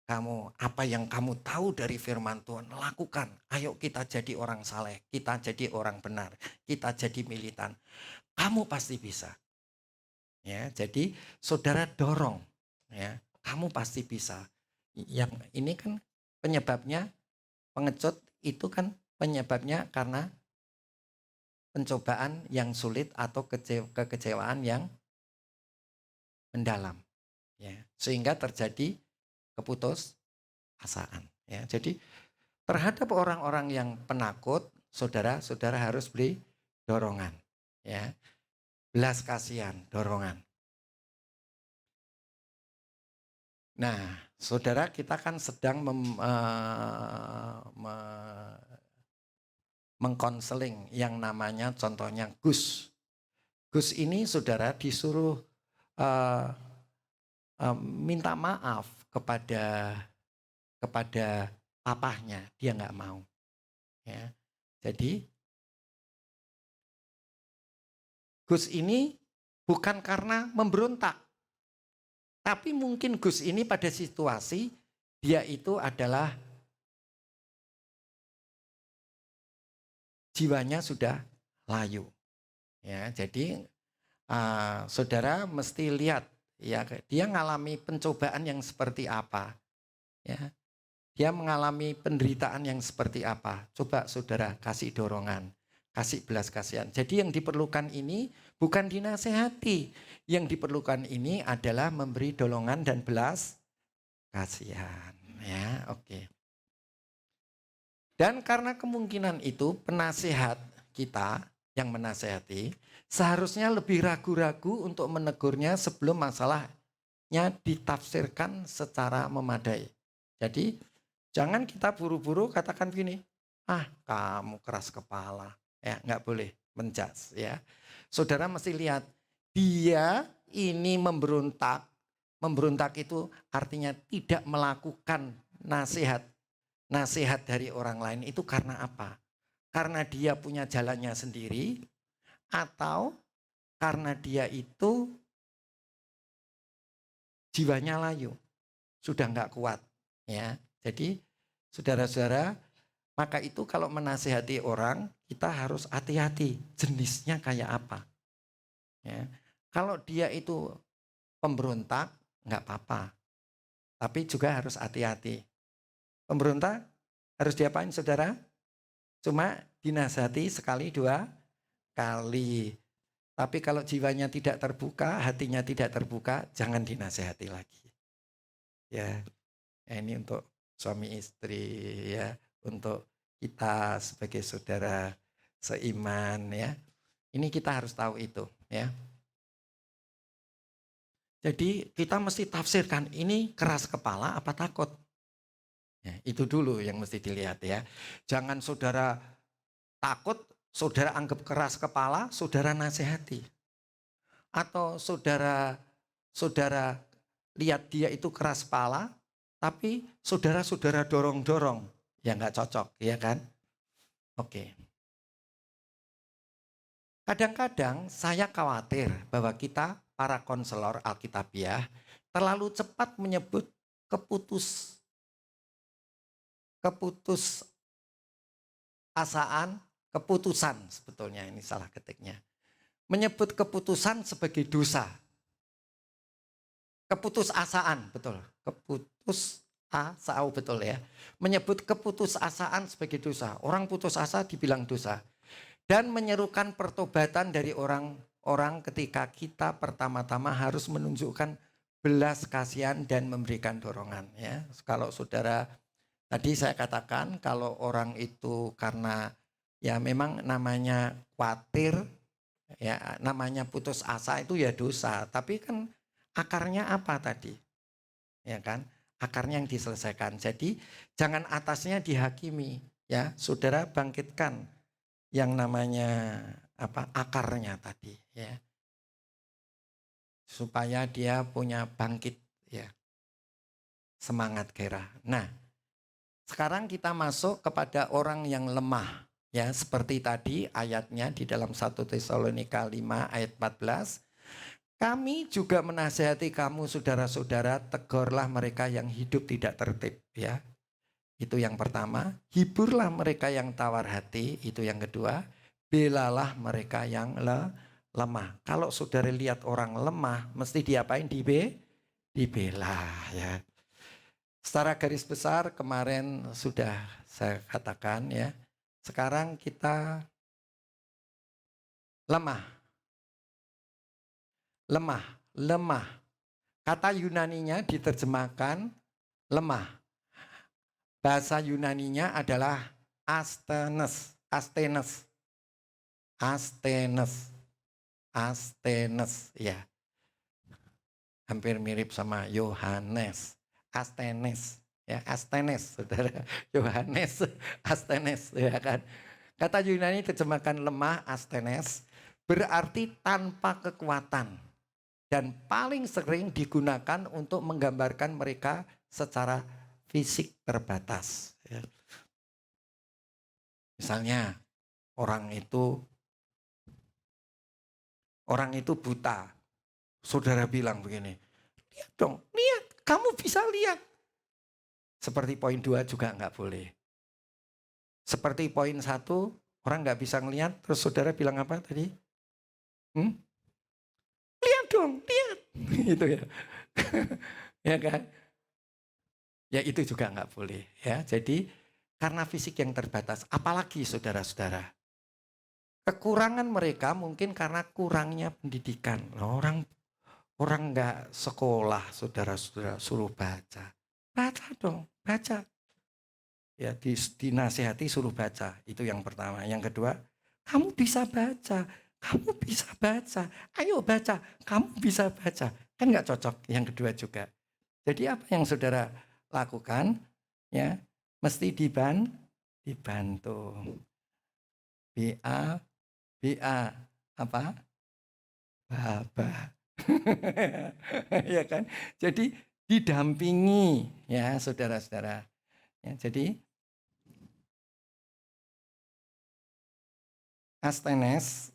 Kamu, apa yang kamu tahu dari firman Tuhan, lakukan. Ayo kita jadi orang saleh, kita jadi orang benar, kita jadi militan. Kamu pasti bisa. Ya, jadi saudara dorong, ya, kamu pasti bisa. Yang ini kan penyebabnya, pengecut itu kan penyebabnya karena pencobaan yang sulit atau kekecewaan yang mendalam, ya, sehingga terjadi keputusasaan. Ya, jadi terhadap orang-orang yang penakut, saudara harus beri dorongan, ya, belas kasihan, dorongan. Nah, saudara, kita kan sedang mengkonseling yang namanya contohnya Gus. Gus ini saudara disuruh minta maaf kepada papahnya, dia nggak mau. Ya, jadi Gus ini bukan karena memberontak, tapi mungkin Gus ini pada situasi dia itu adalah jiwanya sudah layu. Ya, jadi saudara mesti lihat, ya, dia mengalami pencobaan yang seperti apa. Ya, dia mengalami penderitaan yang seperti apa. Coba saudara kasih dorongan, kasih belas kasihan. Jadi yang diperlukan ini bukan dinasehati. Yang diperlukan ini adalah memberi dorongan dan belas kasihan. Ya, oke. Dan karena kemungkinan itu penasihat kita yang menasehati seharusnya lebih ragu-ragu untuk menegurnya sebelum masalahnya ditafsirkan secara memadai. Jadi jangan kita buru-buru katakan gini, kamu keras kepala. Ya, nggak boleh menjudge, ya. Saudara mesti lihat, dia ini memberontak. Memberontak itu artinya tidak melakukan nasihat dari orang lain itu karena apa? Karena dia punya jalannya sendiri atau karena dia itu jiwanya layu, sudah nggak kuat, ya. Jadi saudara-saudara, maka itu kalau menasihati orang kita harus hati-hati jenisnya kayak apa. Ya. Kalau dia itu pemberontak nggak apa-apa, tapi juga harus hati-hati. Pemberontak harus diapain saudara? Cuma dinasihati sekali, 2 kali. Tapi kalau jiwanya tidak terbuka, hatinya tidak terbuka, jangan dinasihati lagi. Ya, ini untuk suami istri, ya, untuk kita sebagai saudara seiman ya. Ini kita harus tahu itu ya. Jadi kita mesti tafsirkan ini keras kepala apa takut. Ya, itu dulu yang mesti dilihat ya. Jangan saudara takut, saudara anggap keras kepala, saudara nasihati. Atau saudara lihat dia itu keras kepala, tapi saudara dorong-dorong. Ya nggak cocok, ya kan? Oke. Kadang-kadang saya khawatir bahwa kita para konselor Alkitabiah terlalu cepat menyebut keputusan sebetulnya ini salah ketiknya. Menyebut keputusan sebagai dosa. Keputusasaan, betul. Betul ya. Menyebut keputusasaan sebagai dosa. Orang putus asa dibilang dosa. Dan menyerukan pertobatan dari orang ketika kita pertama-tama harus menunjukkan belas kasihan dan memberikan dorongan. Ya. Kalau saudara, tadi saya katakan kalau orang itu karena ya memang namanya khawatir, ya namanya putus asa itu ya dosa. Tapi kan akarnya apa tadi? Ya kan? Akarnya yang diselesaikan. Jadi jangan atasnya dihakimi. Ya, saudara bangkitkan yang namanya akarnya tadi. Ya, supaya dia punya bangkit ya semangat gairah. Nah, sekarang kita masuk kepada orang yang lemah. Ya, seperti tadi ayatnya di dalam 1 Tesalonika 5 ayat 14. Kami juga menasihati kamu saudara-saudara, tegurlah mereka yang hidup tidak tertib. Ya, itu yang pertama. Hiburlah mereka yang tawar hati, itu yang kedua. Belalah mereka yang lemah. Kalau saudara lihat orang lemah, mesti diapain? Dibela. Ya. Secara garis besar kemarin sudah saya katakan ya. Sekarang kita lemah. Kata Yunaninya diterjemahkan lemah. Bahasa Yunaninya adalah astenes ya. Hampir mirip sama Yohanes. Astenes, ya Astenes, saudara. Yohanes, Astenes, ya kan. Kata Yunani terjemahkan lemah, Astenes, berarti tanpa kekuatan dan paling sering digunakan untuk menggambarkan mereka secara fisik terbatas. Ya. Misalnya orang itu buta, saudara bilang begini, lihat dong, lihat. Kamu bisa lihat. Seperti poin 2 juga nggak boleh. Seperti poin 1, orang nggak bisa ngelihat, terus saudara bilang apa tadi? Lihat dong, lihat. Itu ya. Ya kan? Ya itu juga nggak boleh. Ya, jadi karena fisik yang terbatas, apalagi saudara-saudara. Kekurangan mereka mungkin karena kurangnya pendidikan. Orang nggak sekolah, saudara-saudara suruh baca. Baca dong, baca. Ya, dinasihati suruh baca. Itu yang pertama. Yang kedua, kamu bisa baca. Kamu bisa baca. Ayo baca, kamu bisa baca. Kan nggak cocok yang kedua juga. Jadi apa yang saudara lakukan? Ya, mesti dibantu. BA, apa? Baba. Ya kan? Jadi didampingi ya saudara-saudara. Ya, jadi astenes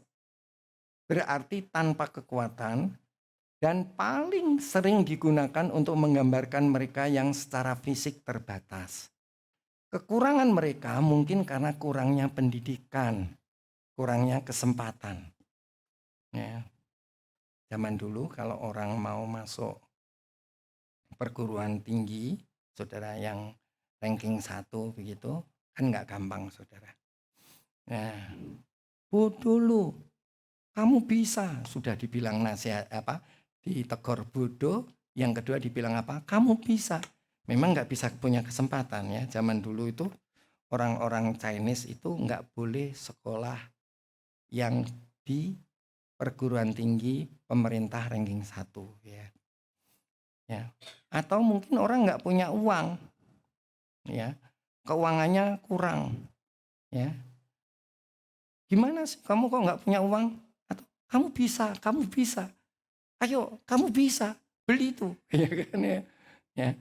berarti tanpa kekuatan dan paling sering digunakan untuk menggambarkan mereka yang secara fisik terbatas. Kekurangan mereka mungkin karena kurangnya pendidikan, kurangnya kesempatan. Ya. Zaman dulu kalau orang mau masuk perguruan tinggi, saudara yang ranking 1 begitu, kan nggak gampang saudara. Nah, bodoh lu, kamu bisa, sudah dibilang nasihat ditegur bodoh, yang kedua dibilang apa? Kamu bisa. Memang nggak bisa punya kesempatan ya, zaman dulu itu orang-orang Chinese itu nggak boleh sekolah yang di perguruan tinggi pemerintah ranking 1 ya. Ya. Atau mungkin orang nggak punya uang, ya, keuangannya kurang, ya. Gimana sih kamu kok nggak punya uang? Atau kamu bisa, ayo kamu bisa beli itu, ya kan ya. Ya.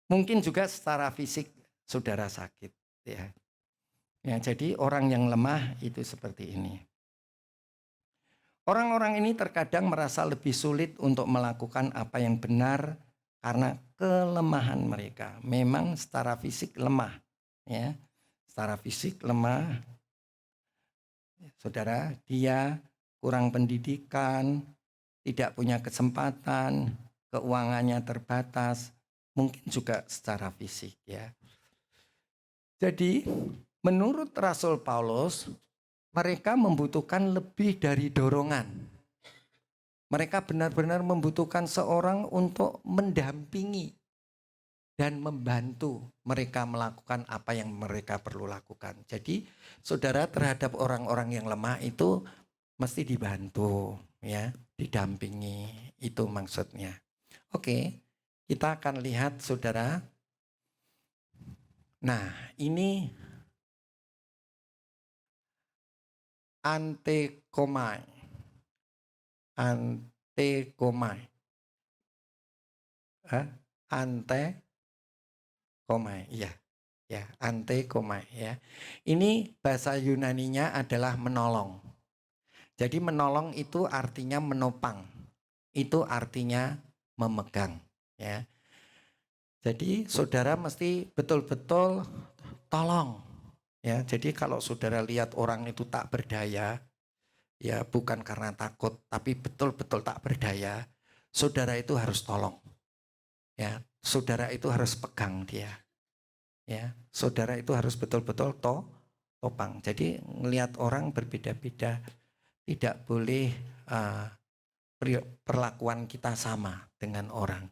Mungkin juga secara fisik saudara sakit, ya. Ya, jadi orang yang lemah itu seperti ini. Orang-orang ini terkadang merasa lebih sulit untuk melakukan apa yang benar karena kelemahan mereka. Memang secara fisik lemah, ya. Secara fisik lemah. Saudara, dia kurang pendidikan, tidak punya kesempatan, keuangannya terbatas, mungkin juga secara fisik, ya. Jadi, menurut Rasul Paulus, mereka membutuhkan lebih dari dorongan. Mereka benar-benar membutuhkan seorang untuk mendampingi dan membantu mereka melakukan apa yang mereka perlu lakukan. Jadi, saudara, terhadap orang-orang yang lemah itu mesti dibantu, ya, didampingi. Itu maksudnya. Oke, kita akan lihat, saudara. Nah, ini antekomai. Antekomai. Antekomai, iya. Ya, antekomai ya. Ini bahasa Yunaninya adalah menolong. Jadi menolong itu artinya menopang. Itu artinya memegang, ya. Jadi saudara mesti betul-betul tolong. Ya, jadi kalau saudara lihat orang itu tak berdaya, ya bukan karena takut, tapi betul-betul tak berdaya, saudara itu harus tolong. Ya, saudara itu harus pegang dia. Ya, saudara itu harus betul-betul topang. Jadi ngelihat orang berbeda-beda, tidak boleh perlakuan kita sama dengan orang.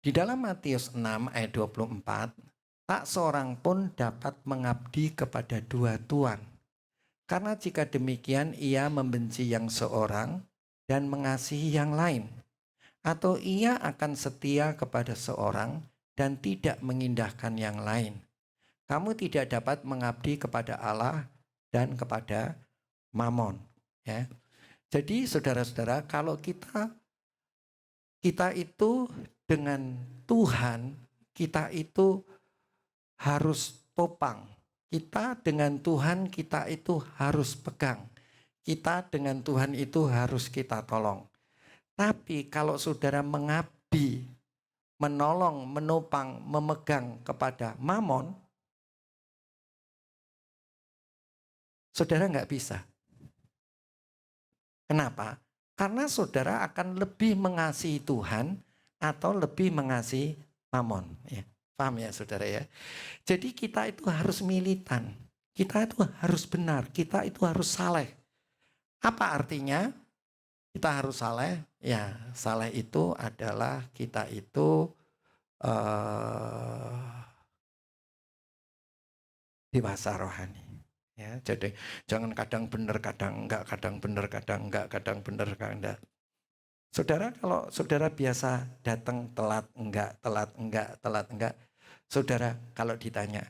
Di dalam Matius 6 ayat 24, tak seorang pun dapat mengabdi kepada dua tuan. Karena jika demikian ia membenci yang seorang dan mengasihi yang lain. Atau ia akan setia kepada seorang dan tidak mengindahkan yang lain. Kamu tidak dapat mengabdi kepada Allah dan kepada Mamon. Ya. Jadi saudara-saudara, kalau kita itu dengan Tuhan, kita itu harus topang. Kita dengan Tuhan, kita itu harus pegang. Kita dengan Tuhan itu harus kita tolong. Tapi kalau saudara mengabdi, menolong, menopang, memegang kepada Mamon, saudara nggak bisa. Kenapa? Karena saudara akan lebih mengasihi Tuhan atau lebih mengasihi Mamon. Ya, paham ya saudara ya? Jadi kita itu harus militan. Kita itu harus benar. Kita itu harus saleh. Apa artinya? Kita harus saleh. Ya, saleh itu adalah kita itu dewasa rohani. Ya, jadi jangan kadang benar, kadang enggak, kadang benar, kadang enggak, kadang benar, kadang enggak. Saudara, kalau saudara biasa datang telat enggak, telat enggak, telat enggak, saudara kalau ditanya,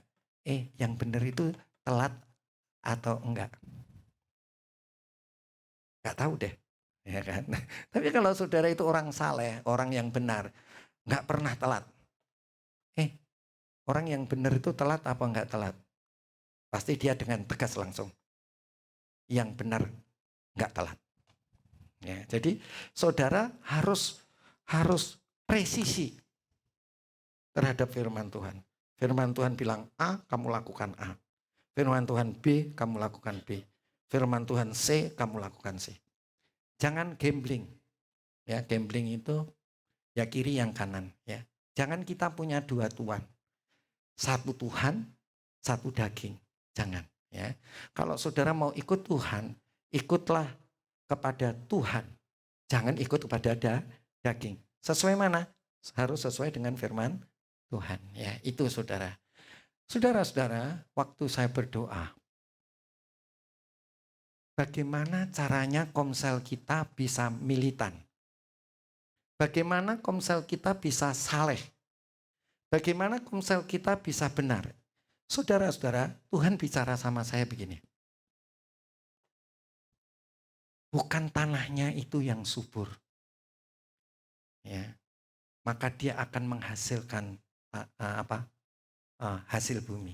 yang benar itu telat atau enggak? Enggak tahu deh, ya kan? Tapi kalau saudara itu orang saleh, orang yang benar, enggak pernah telat. Orang yang benar itu telat apa enggak telat? Pasti dia dengan tegas langsung. Yang benar enggak telat. Ya, jadi saudara harus presisi terhadap firman Tuhan. Firman Tuhan bilang A, kamu lakukan A. Firman Tuhan B, kamu lakukan B. Firman Tuhan C, kamu lakukan C. Jangan gambling. Ya, gambling itu ya kiri yang kanan. Ya, jangan kita punya dua tuan. Satu Tuhan, satu daging. Jangan. Ya, kalau saudara mau ikut Tuhan, ikutlah kepada Tuhan. Jangan ikut kepada daging. Sesuai mana? Harus sesuai dengan firman Tuhan. Ya, itu saudara. Saudara-saudara, waktu saya berdoa, bagaimana caranya Komsel kita bisa militan? Bagaimana Komsel kita bisa saleh? Bagaimana Komsel kita bisa benar? Saudara-saudara, Tuhan bicara sama saya begini. Bukan tanahnya itu yang subur. Ya. Maka dia akan menghasilkan hasil bumi.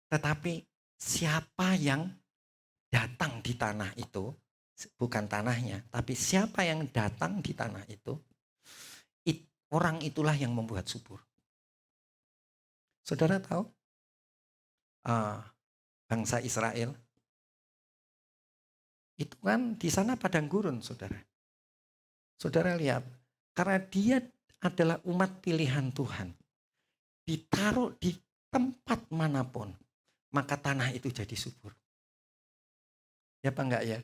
Tetapi siapa yang datang di tanah itu, bukan tanahnya, tapi siapa yang datang di tanah itu, orang itulah yang membuat subur. Saudara tahu bangsa Israel itu kan di sana padang gurun, saudara. Saudara lihat, karena dia adalah umat pilihan Tuhan, ditaruh di tempat manapun, maka tanah itu jadi subur. Ya apa enggak ya?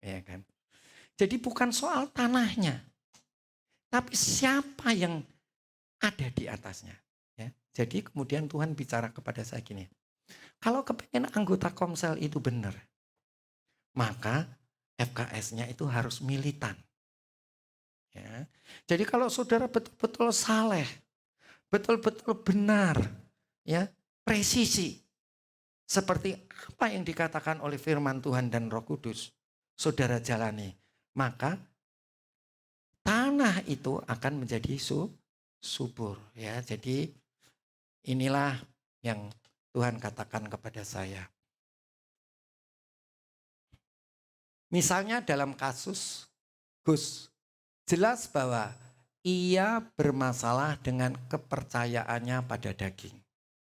Ya kan? Jadi bukan soal tanahnya, tapi siapa yang ada di atasnya. Ya. Jadi kemudian Tuhan bicara kepada saya gini, kalau kepengen anggota Komsel itu benar, maka FKS-nya itu harus militan. Ya. Jadi kalau saudara betul-betul saleh, betul-betul benar, ya, presisi, seperti apa yang dikatakan oleh firman Tuhan dan Roh Kudus, saudara jalani, maka tanah itu akan menjadi subur. Ya, jadi inilah yang Tuhan katakan kepada saya. Misalnya dalam kasus Gus, jelas bahwa ia bermasalah dengan kepercayaannya pada daging.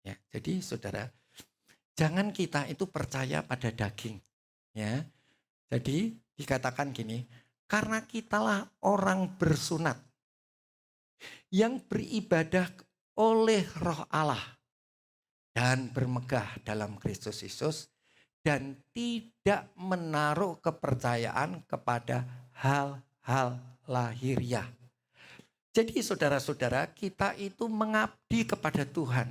Ya, jadi saudara, jangan kita itu percaya pada daging. Ya, jadi dikatakan gini, karena kitalah orang bersunat yang beribadah oleh Roh Allah dan bermegah dalam Kristus Yesus, dan tidak menaruh kepercayaan kepada hal-hal lahiriah. Jadi saudara-saudara, kita itu mengabdi kepada Tuhan.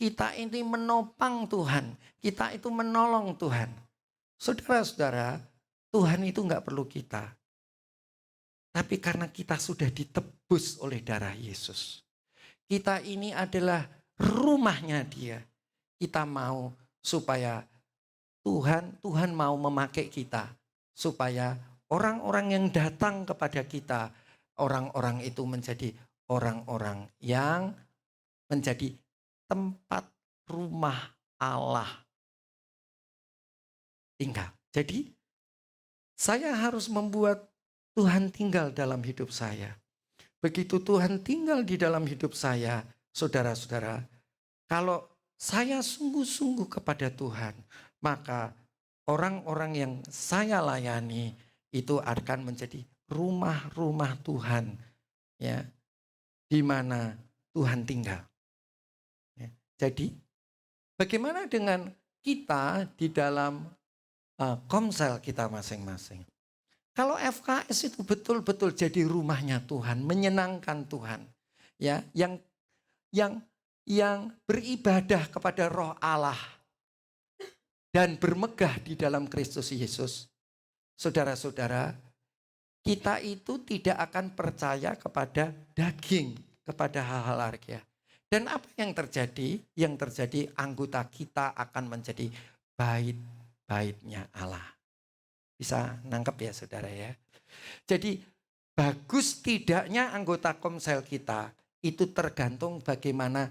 Kita ini menopang Tuhan. Kita itu menolong Tuhan. Saudara-saudara, Tuhan itu enggak perlu kita. Tapi karena kita sudah ditebus oleh darah Yesus. Kita ini adalah rumahnya Dia. Kita mau supaya Tuhan mau memakai kita supaya orang-orang yang datang kepada kita, orang-orang itu menjadi orang-orang yang menjadi tempat rumah Allah tinggal. Jadi saya harus membuat Tuhan tinggal dalam hidup saya. Begitu Tuhan tinggal di dalam hidup saya, saudara-saudara, kalau saya sungguh-sungguh kepada Tuhan, maka orang-orang yang saya layani itu akan menjadi rumah-rumah Tuhan, ya, di mana Tuhan tinggal. Ya. Jadi, bagaimana dengan kita di dalam Komsel kita masing-masing? Kalau FKS itu betul-betul jadi rumahnya Tuhan, menyenangkan Tuhan, ya, yang beribadah kepada Roh Allah dan bermegah di dalam Kristus Yesus, saudara-saudara, kita itu tidak akan percaya kepada daging, kepada hal-hal harfiah. Dan apa yang terjadi? Yang terjadi anggota kita akan menjadi bait-baitnya Allah. Bisa nangkep ya saudara ya. Jadi bagus tidaknya anggota Komsel kita itu tergantung bagaimana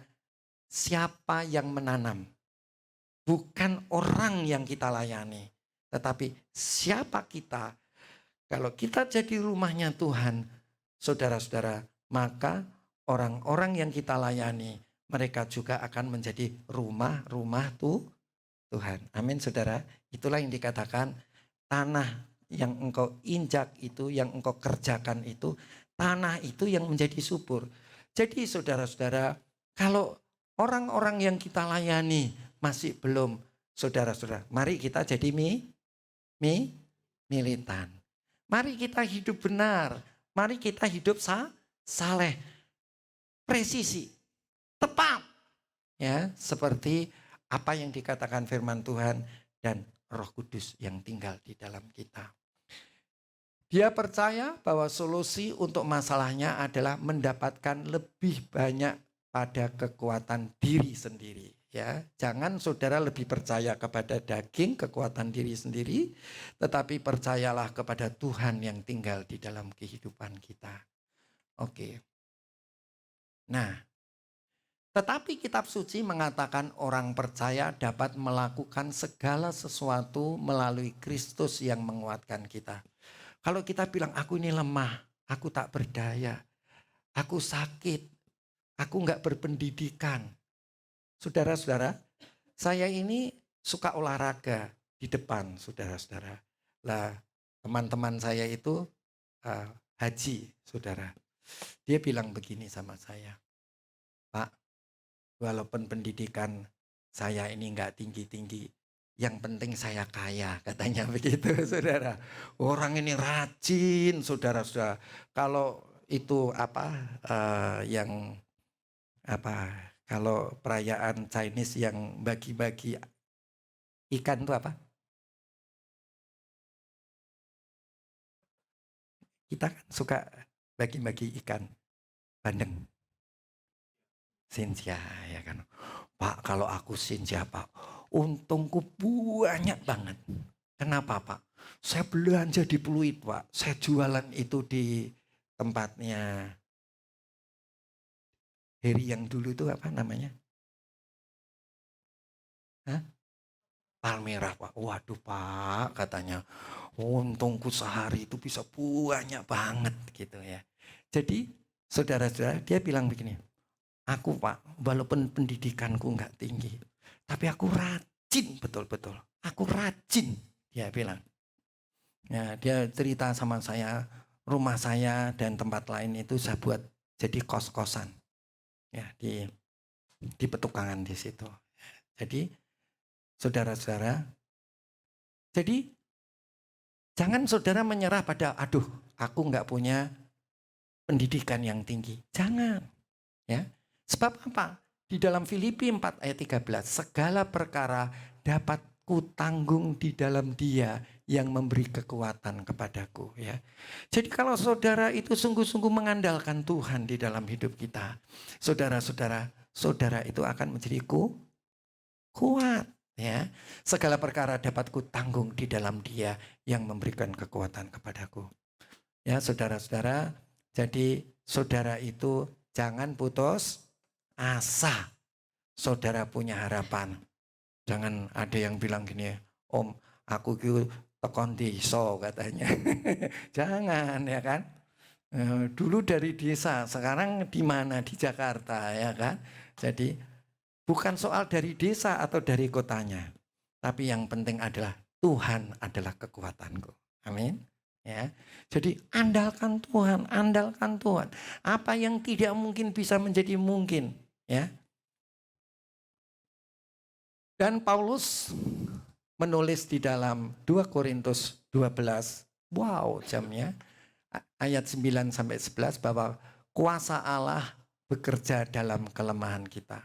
siapa yang menanam. Bukan orang yang kita layani, tetapi siapa kita. Kalau kita jadi rumahnya Tuhan, saudara-saudara, maka orang-orang yang kita layani, mereka juga akan menjadi rumah-rumah Tuhan. Amin saudara. Itulah yang dikatakan tanah yang engkau injak itu, yang engkau kerjakan itu, tanah itu yang menjadi subur. Jadi saudara-saudara, kalau orang-orang yang kita layani masih belum, saudara-saudara, mari kita jadi militan. Mari kita hidup benar, mari kita hidup saleh, presisi. tepat. Ya, seperti apa yang dikatakan firman Tuhan dan Roh Kudus yang tinggal di dalam kita. Dia percaya bahwa solusi untuk masalahnya adalah mendapatkan lebih banyak pada kekuatan diri sendiri. Ya, jangan saudara lebih percaya kepada daging, kekuatan diri sendiri, tetapi percayalah kepada Tuhan yang tinggal di dalam kehidupan kita. Oke. Nah, tetapi kitab suci mengatakan orang percaya dapat melakukan segala sesuatu melalui Kristus yang menguatkan kita. Kalau kita bilang aku ini lemah, aku tak berdaya, aku sakit, aku nggak berpendidikan. Saudara-saudara, saya ini suka olahraga di depan, saudara-saudara. Lah, teman-teman saya itu haji, saudara. Dia bilang begini sama saya, Pak, walaupun pendidikan saya ini nggak tinggi-tinggi, yang penting saya kaya, katanya begitu, saudara. Orang ini rajin, saudara-saudara. Kalau itu kalau perayaan Chinese yang bagi-bagi ikan itu apa? Kita kan suka bagi-bagi ikan bandeng. Sinja, ya kan. Pak, kalau aku sinja, Pak, untungku banyak banget. Kenapa, Pak? Saya belanja di Pluit, Pak. Saya jualan itu di tempatnya Heri yang dulu itu apa namanya? Hah? Palmerah, Pak. Waduh, Pak, katanya. Untungku sehari itu bisa banyak banget gitu ya. Jadi, saudara-saudara, dia bilang begini, aku, Pak, walaupun pendidikanku nggak tinggi, tapi aku rajin betul-betul. Aku rajin, dia bilang. Ya, dia cerita sama saya, rumah saya dan tempat lain itu saya buat jadi kos-kosan. Ya, di petukangan di situ. Jadi, saudara-saudara, jadi jangan saudara menyerah pada, aduh, aku nggak punya pendidikan yang tinggi. Jangan, ya. Sebab apa? Di dalam Filipi 4 ayat 13, segala perkara dapat kutanggung di dalam Dia yang memberi kekuatan kepadaku, ya. Jadi kalau saudara itu sungguh-sungguh mengandalkan Tuhan di dalam hidup kita, saudara-saudara, saudara itu akan menjadi kuat, ya. Segala perkara dapat kutanggung di dalam Dia yang memberikan kekuatan kepadaku. Ya, saudara-saudara, jadi saudara itu jangan putus asa. Saudara punya harapan. Jangan ada yang bilang gini, Om, aku itu tekon desa katanya. Jangan, ya kan. Dulu dari desa, sekarang di mana? Di Jakarta, ya kan. Jadi bukan soal dari desa atau dari kotanya, tapi yang penting adalah Tuhan adalah kekuatanku. Amin. Ya, jadi andalkan Tuhan, andalkan Tuhan. Apa yang tidak mungkin bisa menjadi mungkin, ya. Dan Paulus menulis di dalam 2 Korintus 12, wow jamnya, ayat 9 sampai 11 bahwa kuasa Allah bekerja dalam kelemahan kita.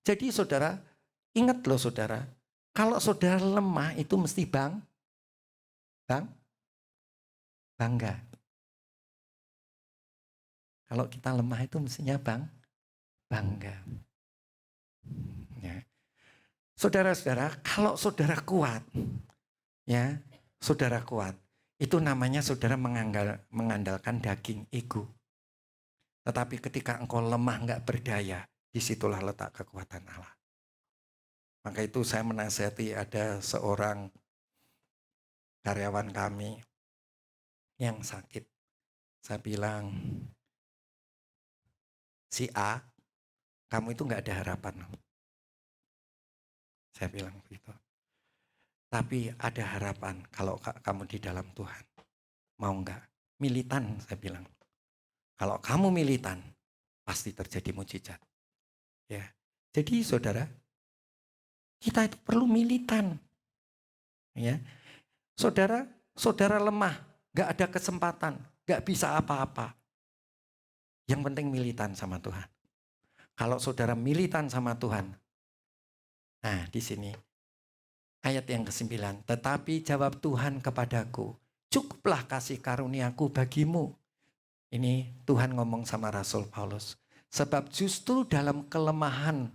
Jadi saudara, ingat loh saudara, kalau saudara lemah itu mesti bangga. Kalau kita lemah itu mestinya bangga. Ya. Saudara-saudara, kalau saudara kuat, ya, saudara kuat, itu namanya saudara mengandalkan daging ego. Tetapi ketika engkau lemah, nggak berdaya, disitulah letak kekuatan Allah. Maka itu saya menasihati ada seorang karyawan kami yang sakit. Saya bilang, si A, kamu itu nggak ada harapan. Saya bilang begitu. Tapi ada harapan kalau kamu di dalam Tuhan. Mau enggak? Militan, saya bilang. Kalau kamu militan, pasti terjadi mujizat. Ya. Jadi saudara, kita itu perlu militan. Ya. Saudara lemah, enggak ada kesempatan, enggak bisa apa-apa. Yang penting militan sama Tuhan. Kalau saudara militan sama Tuhan. Nah, di sini ayat yang ke-9. Tetapi jawab Tuhan kepadaku, cukuplah kasih karuniaku bagimu. Ini Tuhan ngomong sama Rasul Paulus. Sebab justru dalam kelemahan,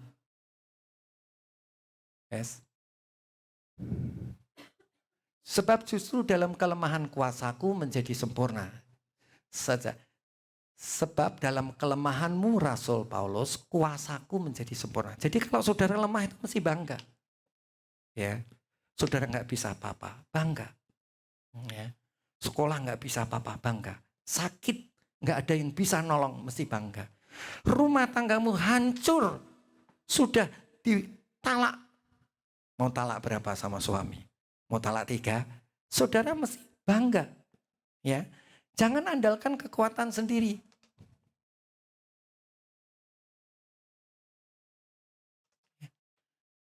sebab justru dalam kelemahan kuasaku menjadi sempurna. Sebab dalam kelemahanmu Rasul Paulus, kuasaku menjadi sempurna. Jadi kalau saudara lemah itu mesti bangga. Ya, saudara nggak bisa apa-apa, bangga. Ya. Sekolah nggak bisa apa-apa, bangga. Sakit, nggak ada yang bisa nolong, mesti bangga. Rumah tanggamu hancur, sudah ditalak. Mau talak berapa sama suami? Mau talak 3? Saudara mesti bangga. Ya, jangan andalkan kekuatan sendiri.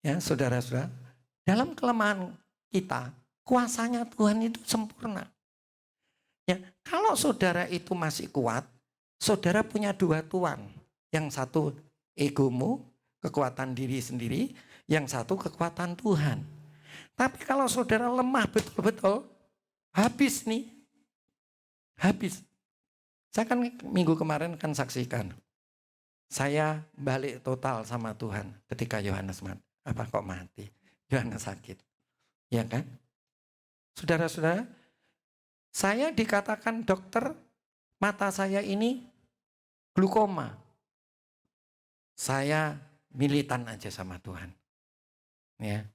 Ya, saudara-saudara, dalam kelemahan kita, kuasanya Tuhan itu sempurna. Ya, kalau saudara itu masih kuat, saudara punya 2 tuan. Yang satu egomu, kekuatan diri sendiri, yang satu kekuatan Tuhan. Tapi kalau saudara lemah betul-betul, habis nih. Habis. Saya kan minggu kemarin kan saksikan. Saya balik total sama Tuhan ketika Yohanes mati. Apa kok mati? Yohanes sakit. Ya kan? Saudara-saudara, saya dikatakan dokter mata saya ini glukoma. Saya militan aja sama Tuhan. Ya.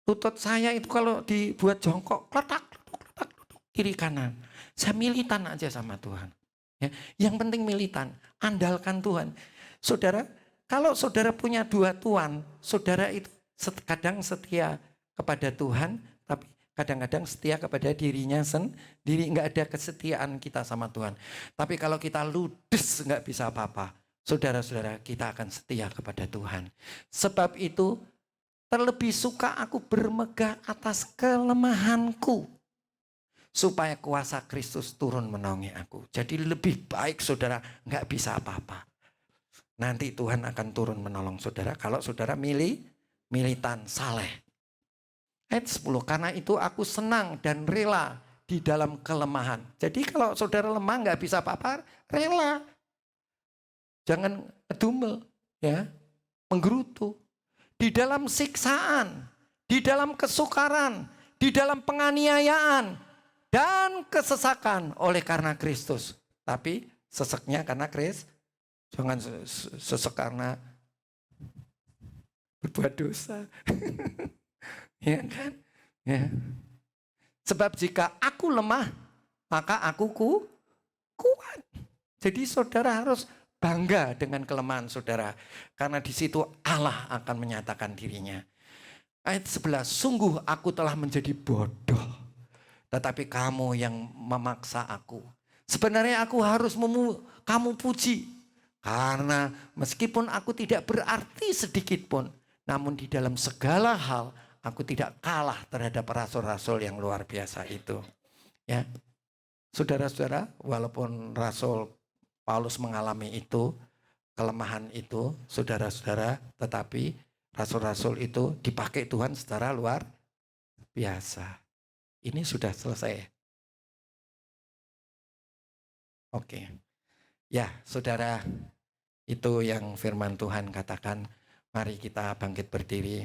Lutut saya itu kalau dibuat jongkok, kletak, kiri kanan. Saya militan aja sama Tuhan. Ya. Yang penting militan, andalkan Tuhan. Saudara, kalau saudara punya 2 tuan, saudara itu kadang setia kepada Tuhan, tapi kadang-kadang setia kepada dirinya sendiri. Nggak ada kesetiaan kita sama Tuhan. Tapi kalau kita ludes nggak bisa apa-apa, saudara-saudara, kita akan setia kepada Tuhan. Sebab itu terlebih suka aku bermegah atas kelemahanku, supaya kuasa Kristus turun menaungi aku. Jadi lebih baik saudara nggak bisa apa-apa. Nanti Tuhan akan turun menolong saudara kalau saudara militan saleh. Ayat 10, karena itu aku senang dan rela di dalam kelemahan. Jadi kalau saudara lemah nggak bisa apa-apa, rela. Jangan dumel, ya, menggerutu. Di dalam siksaan, di dalam kesukaran, di dalam penganiayaan, dan kesesakan oleh karena Kristus. Tapi seseknya karena Kristus. Jangan sesek karena berbuat dosa. Ya kan? Ya. Sebab jika aku lemah, maka aku kuat. Jadi saudara harus bangga dengan kelemahan saudara. Karena di situ Allah akan menyatakan dirinya. Ayat 11, sungguh aku telah menjadi bodoh. Tetapi kamu yang memaksa aku. Sebenarnya aku harus kamu puji. Karena meskipun aku tidak berarti sedikit pun, namun di dalam segala hal aku tidak kalah terhadap rasul-rasul yang luar biasa itu. Ya, saudara-saudara, walaupun Rasul Paulus mengalami itu, kelemahan itu, saudara-saudara, tetapi rasul-rasul itu dipakai Tuhan secara luar biasa. Ini sudah selesai. Oke. Ya, saudara, itu yang firman Tuhan katakan. Mari kita bangkit berdiri.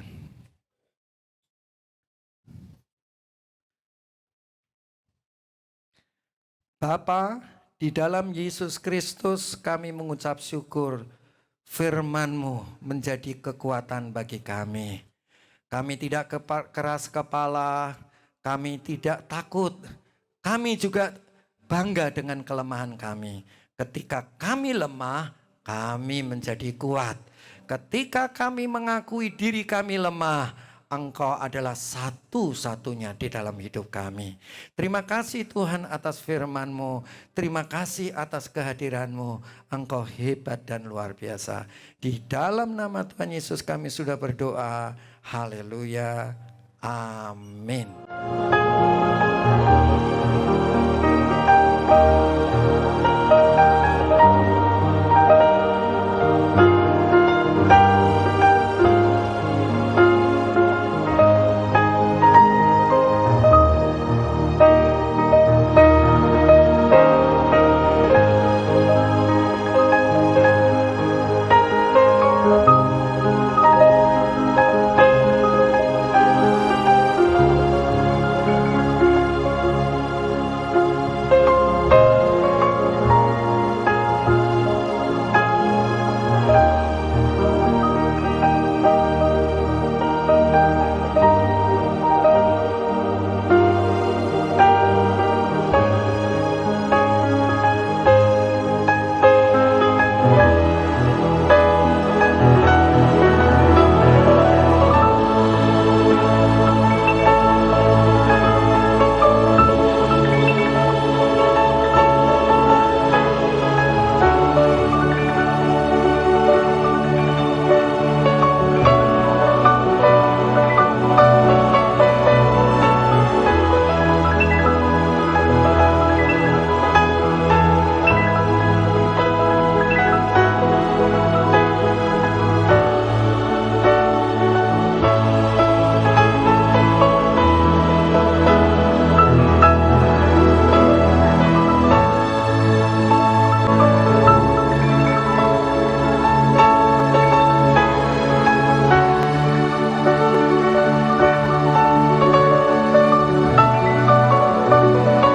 Bapa, di dalam Yesus Kristus kami mengucap syukur. Firman-Mu menjadi kekuatan bagi kami. Kami tidak keras kepala, kami tidak takut. Kami juga bangga dengan kelemahan kami. Ketika kami lemah, kami menjadi kuat. Ketika kami mengakui diri kami lemah, Engkau adalah satu-satunya di dalam hidup kami. Terima kasih Tuhan atas firman-Mu. Terima kasih atas kehadiran-Mu. Engkau hebat dan luar biasa. Di dalam nama Tuhan Yesus kami sudah berdoa. Haleluya. Amin.